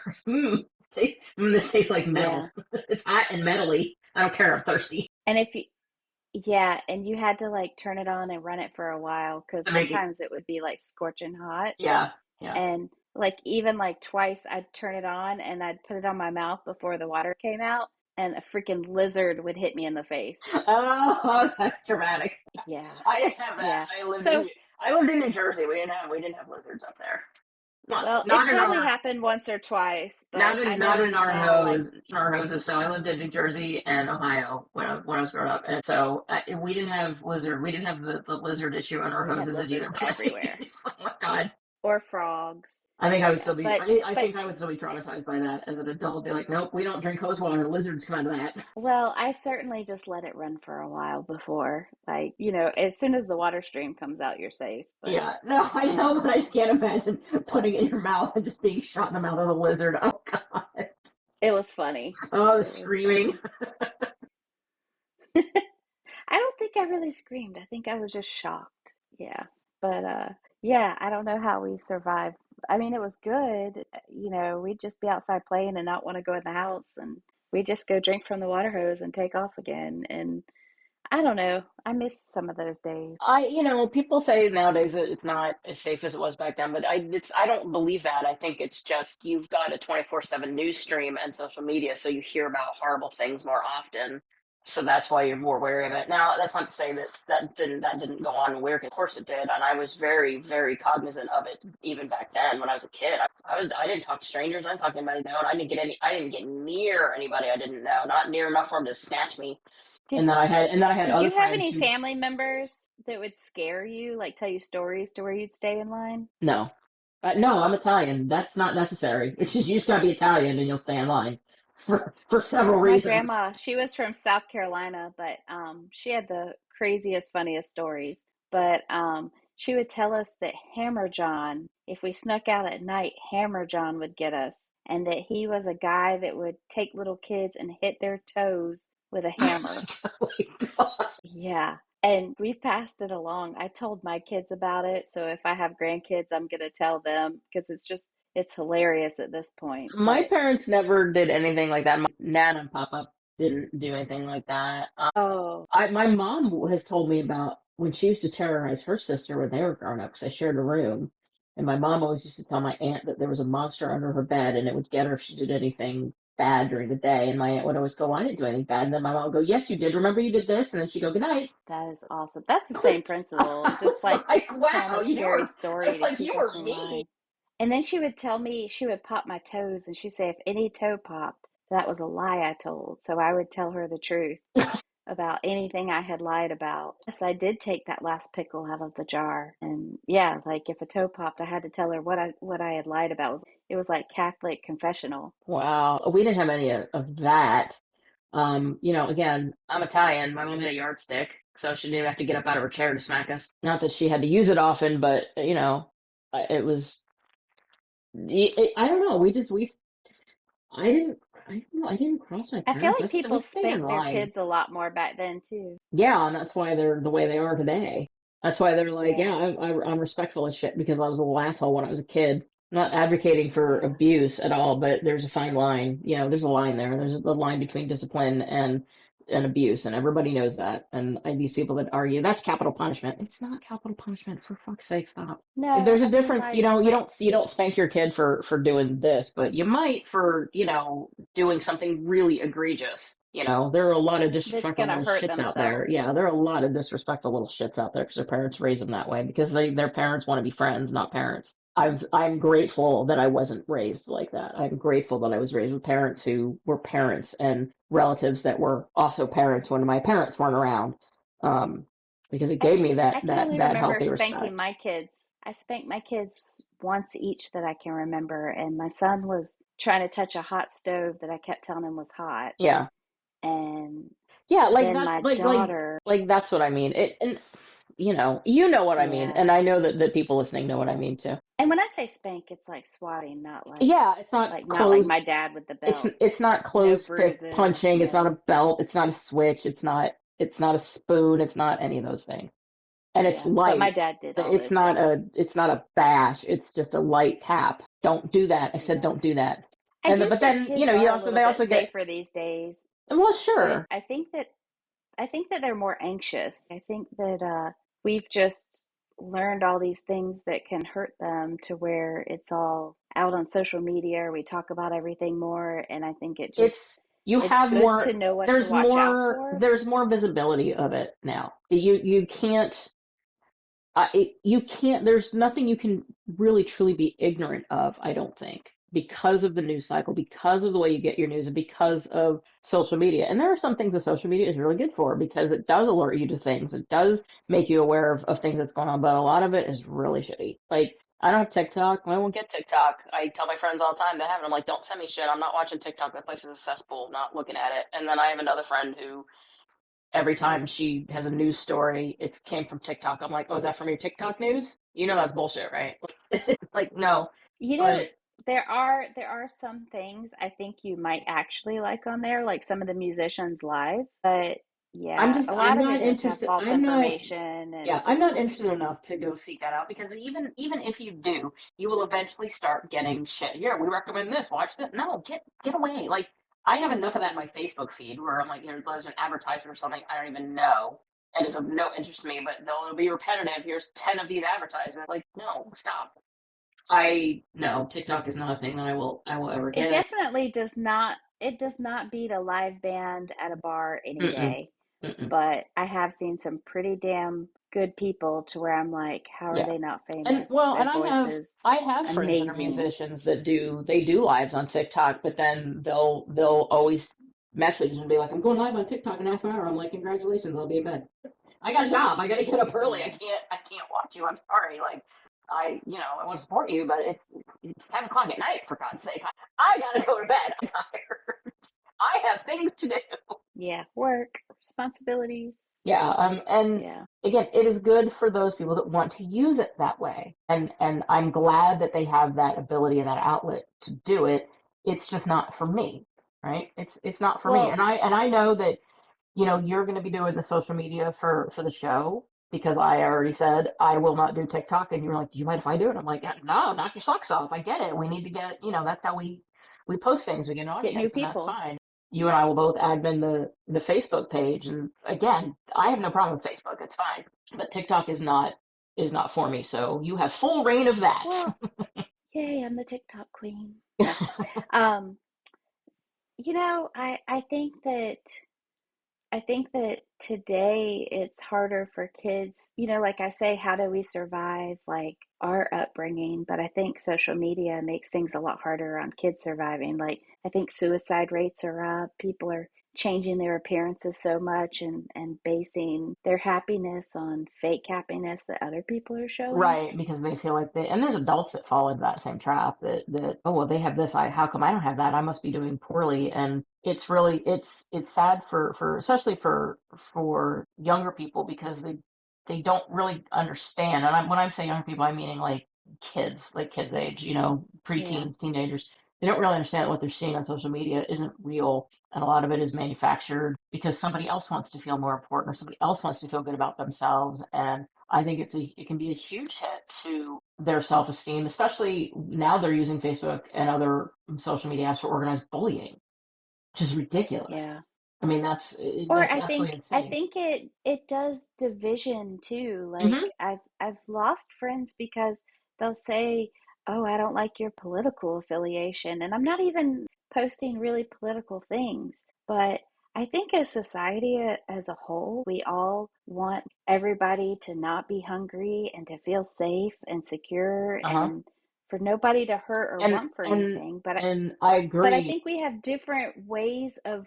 This tastes like metal. Yeah. It's hot and metally. I don't care. I'm thirsty. And if you, yeah, and you had to like turn it on and run it for a while because To make it, sometimes it would be like scorching hot. yeah, yeah. And like even like twice I'd turn it on and I'd put it on my mouth before the water came out and a freaking lizard would hit me in the face. Oh, that's dramatic. Yeah. I didn't have that. Yeah. I So, lived in New Jersey. We didn't have lizards up there. well, Not it in probably our happened once or twice, but I know not in our now like hose in our hoses. So I lived in New Jersey and Ohio when I was growing up, and so we didn't have lizard. We didn't have the lizard issue in our we had hoses at either lizards everywhere place. Oh my god. or frogs. I think I would Yeah, still be. but I but think I would still be traumatized by that as an adult. Be like, nope, we don't drink hose water. Lizards come out of that. well, I certainly just let it run for a while before, like, as soon as the water stream comes out, you're safe. But Yeah, no, I know, but um, I just can't imagine putting it in your mouth and just being shot in the mouth of a lizard. Oh god. it was funny. Oh, the It was screaming. funny. I don't think I really screamed. I think I was just shocked. Yeah. But yeah, I don't know how we survived. I mean, it was good. We'd just be outside playing and not want to go in the house and we'd just go drink from the water hose and take off again. And I don't know. I miss some of those days. People say nowadays that it's not as safe as it was back then, but I don't believe that. I think it's just you've got a 24/7 news stream and social media, so you hear about horrible things more often. So that's why you're more wary of it. Now, that's not to say that didn't go on weird. Of course it did, and I was very, very cognizant of it even back then when I was a kid. I didn't talk to strangers. I didn't talk to anybody I know, and I didn't get near anybody I didn't know, not near enough for them to snatch me. Did And then I had did other you have friends any who family members that would scare you, like tell you stories to where you'd stay in line? no. No, I'm Italian. That's not necessary. It's just you just gotta be Italian and you'll stay in line for several My reasons. grandma, she was from South Carolina, but she had the craziest, funniest stories. But she would tell us that Hammer John, if we snuck out at night, Hammer John would get us, and that he was a guy that would take little kids and hit their toes with a hammer. Oh my God. Yeah. And we've passed it along. I told my kids about it, so if I have grandkids, I'm gonna tell them because it's hilarious at this point. My But parents never did anything like that. My Nana and Papa didn't do anything like that. oh, My mom has told me about when she used to terrorize her sister when they were growing up because I shared a room. And my mom always used to tell my aunt that there was a monster under her bed and it would get her if she did anything bad during the day. And my aunt would always go, "Well, I didn't do anything bad." And then my mom would go, "Yes, you did. Remember you did this?" And then she'd go, "Good night." that is awesome. That's the I was, same principle, I just was like like, telling wow, a scary story it's to like you keep us were in me. line. And then she would tell me, she would pop my toes, and she'd say if any toe popped, that was a lie I told. So I would tell her the truth about anything I had lied about. Yes, I did take that last pickle out of the jar. And yeah, like if a toe popped, I had to tell her what I had lied about. It was like Catholic confessional. Wow, we didn't have any of that. Again, I'm Italian. My mom had a yardstick, so she didn't have to get up out of her chair to smack us. Not that she had to use it often, but it was. I don't know. I didn't cross my I feel parents. like We people stayed in spanked their line. kids a lot more back then too. Yeah, and that's why they're the way they are today. That's why they're like, Yeah. yeah, I'm respectful as shit because I was a little asshole when I was a kid. I'm not advocating for Yeah. abuse at all, but there's a fine line. There's a line there. There's a line between discipline and abuse, and everybody knows that. And these people that argue that's capital punishment, it's not capital punishment. For fuck's sake, stop. No, There's a I mean difference. like You don't spank your kid for doing this, but you might for doing something really egregious. There are a lot of that's disrespectful gonna little hurt shits out there. themselves. Yeah, there are a lot of disrespectful little shits out there because their parents raised them that way because their parents want to be friends, not parents. I'm grateful that I wasn't raised like that. I'm grateful that I was raised with parents who were parents and relatives that were also parents when my parents weren't around. Um, because it I gave me I that can that only that remember healthy spanking respect. my kids. I spanked my kids once each that I can remember, and my son was trying to touch a hot stove that I kept telling him was hot. Yeah. And Yeah, like then that's my daughter, like that's what I mean. It and you know what I mean, yeah. and I know that people listening know what I Yeah. mean too. And when I say spank, it's like swatting, not like Yeah, it's not not like closed. my dad with the belt. It's not No closed fist bruises, punching. It's not no. a belt. It's not a switch. It's not. It's not a spoon. It's not any of those things. And it's Yeah, but my light. dad did all It's those not things. a bash. It's just a light tap. Don't do that. I said, Yeah. don't do that. I And do but think then, kids you are a also little they bit also get, safer these days, well, but sure. I think that they're more anxious. I think that we've just learned all these things that can hurt them to where it's all out on social media or we talk about everything more, and I think It's you it's have good to more. know what to watch out for. There's more visibility of it now. You can't. You can't, there's nothing you can really truly be ignorant of, I don't think, because of the news cycle, because of the way you get your news, and because of social media. And there are some things that social media is really good for because it does alert you to things. It does make you aware of things that's going on, but a lot of it is really shitty. Like, I don't have TikTok. I won't get TikTok. I tell my friends all the time to have it. I'm like, don't send me shit. I'm not watching TikTok. That place is a cesspool. I'm not looking at it. And then I have another friend who every time she has a news story, it came from TikTok. I'm like, oh, is that from your TikTok news? You know that's bullshit, right? Like, no. You know, But there are some things I think you might actually like on there, like some of the musicians live, but yeah, a I'm lot of not it does have interested. false I'm not, information and yeah, I'm not interested enough to go seek that out because even if you do, you will eventually start getting shit. Here, we recommend this. Watch that. No, get away. Like, I have enough of that in my Facebook feed where I'm like, there's an advertisement or something I don't even know and is of no interest to me, but it'll be repetitive. Here's 10 of these advertisements. Like, no, stop. I no, TikTok is not a thing that I will ever it get. definitely does not beat a live band at a bar any Mm-mm, day, mm-mm. but I have seen some pretty damn good people to where I'm like, how are Yeah. they not And famous? well, Their and voice is I have friends that are amazing. musicians that they do lives on TikTok, but then they'll always message and be like, I'm going live on TikTok in half an hour. I'm like, congratulations, I'll be in bed. I got a job. I gotta get up early. Yeah. I can't watch you. I'm sorry. Like, I want to support you, but it's 10 o'clock at night for God's sake. I gotta go to bed. I'm tired. I have things to do. Yeah, work, responsibilities. Yeah, and Yeah. again, it is good for those people that want to use it that way, and I'm glad that they have that ability and that outlet to do it. It's just not for me, right? It's not for me, Well, and I know that you're going to be doing the social media for the show because I already said I will not do TikTok, and you're like, do you mind if I do it? I'm like, yeah, no, knock your socks off. I get it. We need to get, that's how we post things. We get an get new audience, and that's people. fine. You and I will both admin the Facebook page, and again, I have no problem with Facebook. It's fine, but TikTok is not for me. So you have full reign of that. Well, yay, I'm the TikTok queen. No. Um, I think that today it's harder for kids. Like I say, how do we survive like our upbringing? But I think social media makes things a lot harder on kids surviving. Like I think suicide rates are up. People are changing their appearances so much and basing their happiness on fake happiness that other people are showing. Right, because they feel like and there's adults that fall into that same trap oh well, they have this, how come I don't have that? I must be doing poorly. And it's really it's sad for especially for younger people because they don't really understand. And when I'm saying younger people, I'm meaning like kids age, Yeah. preteens, teenagers. They don't really understand what they're seeing on social media isn't real, and a lot of it is manufactured because somebody else wants to feel more important or somebody else wants to feel good about themselves. And I think it can be a huge hit to their self-esteem, especially now they're using Facebook and other social media apps for organized bullying, which is ridiculous. Yeah. I mean, Or that's I absolutely think I insane. think it does division too. Like Hmm. I've lost friends because they'll say, "Oh, I don't like your political affiliation." And I'm not even posting really political things, but I think as society as a whole, we all want everybody to not be hungry and to feel safe and secure Uh-huh. and for nobody to hurt or And want for and anything. But and I but I agree. think we have different ways of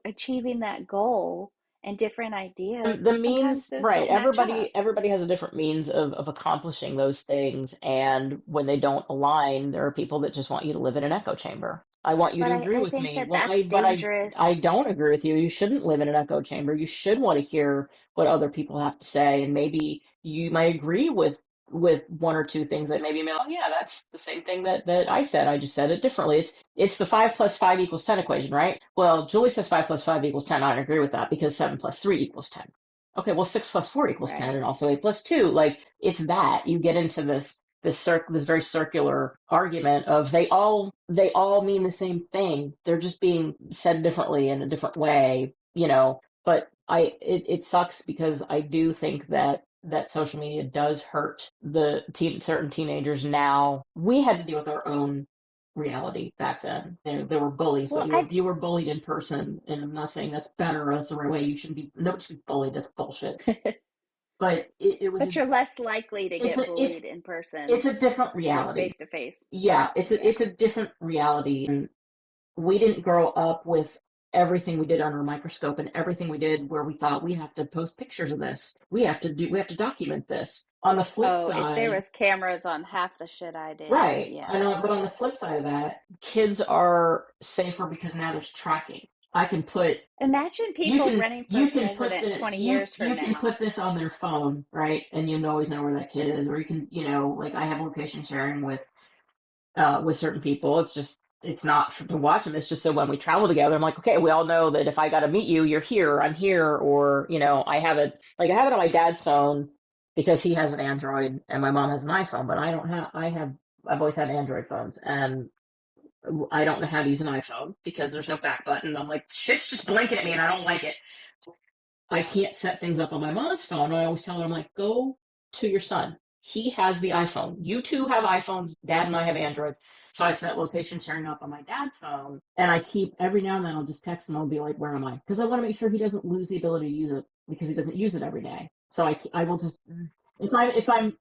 achieving that goal and different ideas, The and sometimes means, those right? don't match up. Everybody has a different means of accomplishing those things, and when they don't align, there are people that just want you to live in an echo chamber. I want you But to I, agree I with think me. that Well, that's dangerous. I don't agree with you. You shouldn't live in an echo chamber. You should want to hear what other people have to say, and maybe you might agree with with one or two things that maybe, oh yeah, that's the same thing that I said. I just said it differently. It's the 5 + 5 = 10 equation, right? Well, Julie says 5 + 5 = 10. I don't agree with that because 7 + 3 = 10. Okay, well 6 + 4 = 10, Right. and also 8 + 2. Like it's that you get into this very circular argument of they all mean the same thing. They're just being said differently in a different way, But it sucks because I do think that social media does hurt certain teenagers now. We had to deal with our own reality back then. There were bullies, but Well, you were bullied in person, and I'm not saying that's better or that's the right way. You shouldn't be Nobody should be bullied. That's bullshit. But it was but you're less likely to it's get a it's bullied in person, it's a different like reality. face to face. Yeah, it's a Yeah. it's a different reality, and we didn't grow up with everything we did under a microscope and everything we did where we thought we have to post pictures of this. We have to document this. On the flip Oh, if there side, was cameras on half the shit I did, right. I yeah. know, but on the flip side of that, kids are safer because now there's tracking. I can put Imagine you people can running for you can put president the 20 you years from you can now. put this on their phone, right? And you always know where that kid is, or you can, like I have location sharing with certain people. It's not to watch them. It's just so when we travel together, I'm like, okay, we all know that if I got to meet you, you're here, I'm here, or I have it on my dad's phone because he has an Android and my mom has an iPhone, but I don't have. I've always had Android phones, and I don't know how to use an iPhone because there's no back button. I'm like, shit's just blinking at me, and I don't like it. I can't set things up on my mom's phone. I always tell her, I'm like, go to your son. He has the iPhone. You two have iPhones. Dad and I have Androids. So I set location sharing up on my dad's phone, and I keep every now and then I'll just text him. I'll be like, "Where am I?" Because I want to make sure he doesn't lose the ability to use it because he doesn't use it every day. So I will just if I'm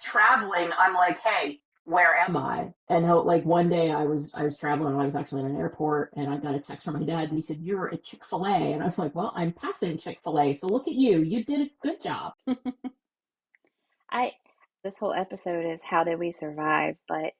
traveling, I'm like, "Hey, where am I?" And he'll, like, one day I was traveling and I was actually in an airport and I got a text from my dad and he said, "You're at Chick-fil-A." And I was like, "Well, I'm passing Chick-fil-A, so look at you. You did a good job." I This whole episode is how did we survive, but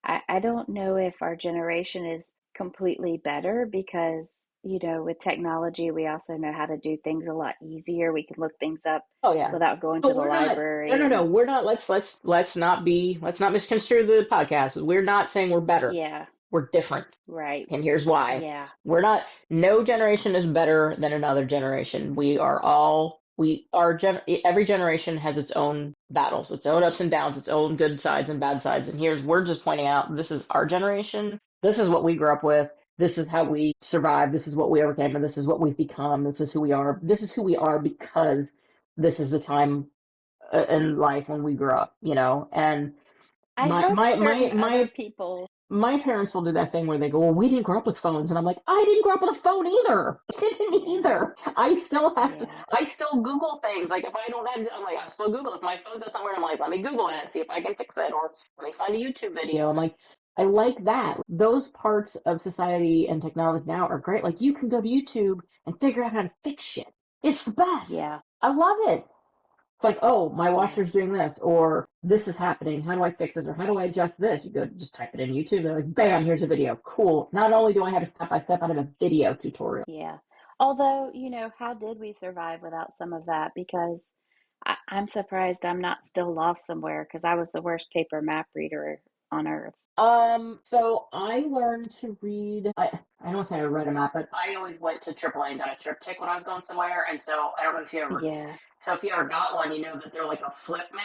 I don't know if our generation is completely better because, with technology, we also know how to do things a lot easier. We can look things up Oh yeah. without going to But the we're not no library no no, and we're not let's not misconstrue the podcast. We're not saying we're better. yeah, We're different. right. And here's why. Yeah. We're not, no generation is better than another generation. Every generation has its own battles, its own ups and downs, its own good sides and bad sides. And we're just pointing out, this is our generation. This is what we grew up with. This is how we survived. This is what we overcame. And this is what we've become. This is who we are. This is who we are because this is the time in life when we grew up, and I my, hope my, my, certain other my people, my parents will do that thing where they go, "Well, we didn't grow up with phones," and I'm like, "I didn't grow up with a phone either. I didn't yeah, either. I still have to. yeah. I still Google things. Like if I don't have, I'm like, I still Google. If my phone's out somewhere, I'm like, let me Google it and see if I can fix it, or let me find a YouTube video. I'm like, I like that. Those parts of society and technology now are great. Like you can go to YouTube and figure out how to fix shit. It's the best. Yeah, I love it. It's like, oh, my yeah. washer's doing this, or this is happening. How do I fix this? Or how do I adjust this? You go just type it in YouTube. They're like, bam, here's a video. Cool. Not only do I have a step by step, I have a video tutorial. Yeah. Although, how did we survive without some of that? Because I'm surprised I'm not still lost somewhere because I was the worst paper map reader on earth. So I learned to read. I don't want to say I read a map, but I always went to AAA and got a trip tick when I was going somewhere. And so I don't know if you ever. Yeah. So if you ever got one, you know that they're like a flip map.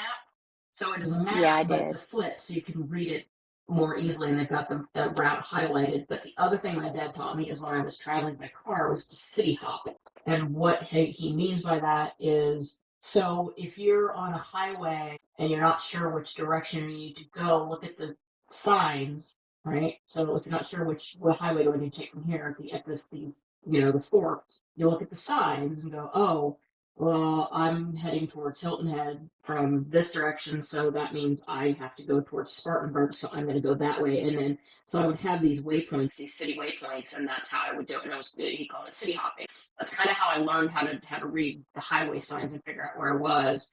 So it is a Yeah, map, I but it's did. a flip, so you can read it more easily, and they've got the route highlighted. But the other thing my dad taught me is when I was traveling by car was to city hop. And what he means by that is, so if you're on a highway and you're not sure which direction you need to go, look at the signs, right? So if you're not sure what highway do I need to take from here at this these the fork, you look at the signs and go, oh, well, I'm heading towards Hilton Head from this direction, so that means I have to go towards Spartanburg, so I'm going to go that way. And then, so I would have these waypoints, these city waypoints, and that's how I would do it. And he called it city hopping. That's kind of how I learned how to read the highway signs and figure out where I was.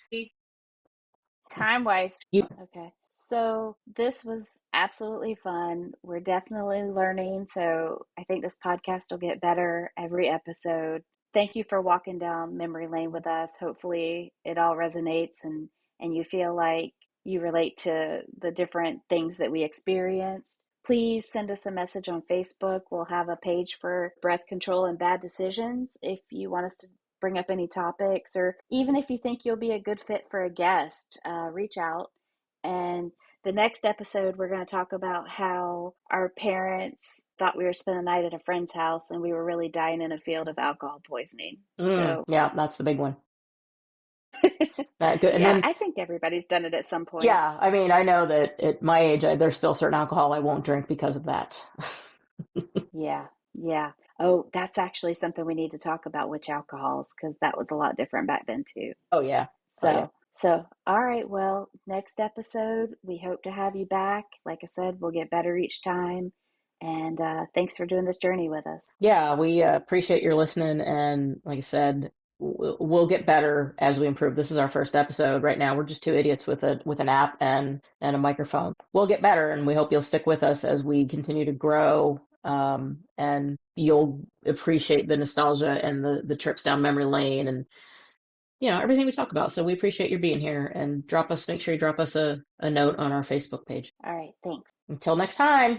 Time-wise, You, okay. So this was absolutely fun. We're definitely learning. So I think this podcast will get better every episode. Thank you for walking down memory lane with us. Hopefully it all resonates and and you feel like you relate to the different things that we experienced, please send us a message on Facebook. We'll have a page for breath control and bad decisions if you want us to bring up any topics, or even if you think you'll be a good fit for a guest, reach out. And the next episode, we're going to talk about how our parents thought we were spending the night at a friend's house and we were really dying in a field of alcohol poisoning. So, Yeah, that's the big one. That good. And yeah, then, I think everybody's done it at some point. yeah, I mean, I know that at my age, there's still certain alcohol I won't drink because of that. Yeah, yeah. Oh, that's actually something we need to talk about, which alcohols, because that was a lot different back then too. Oh yeah. Oh yeah. So, all right. Well, next episode, we hope to have you back. Like I said, we'll get better each time. And thanks for doing this journey with us. Yeah, we appreciate your listening, and like I said, we'll get better as we improve. This is our first episode. Right now, we're just two idiots with an app and a microphone. We'll get better, and we hope you'll stick with us as we continue to grow. And you'll appreciate the nostalgia and the trips down memory lane, and everything we talk about. So we appreciate your being here, and make sure you drop us a note on our Facebook page. All right. Thanks. Until next time.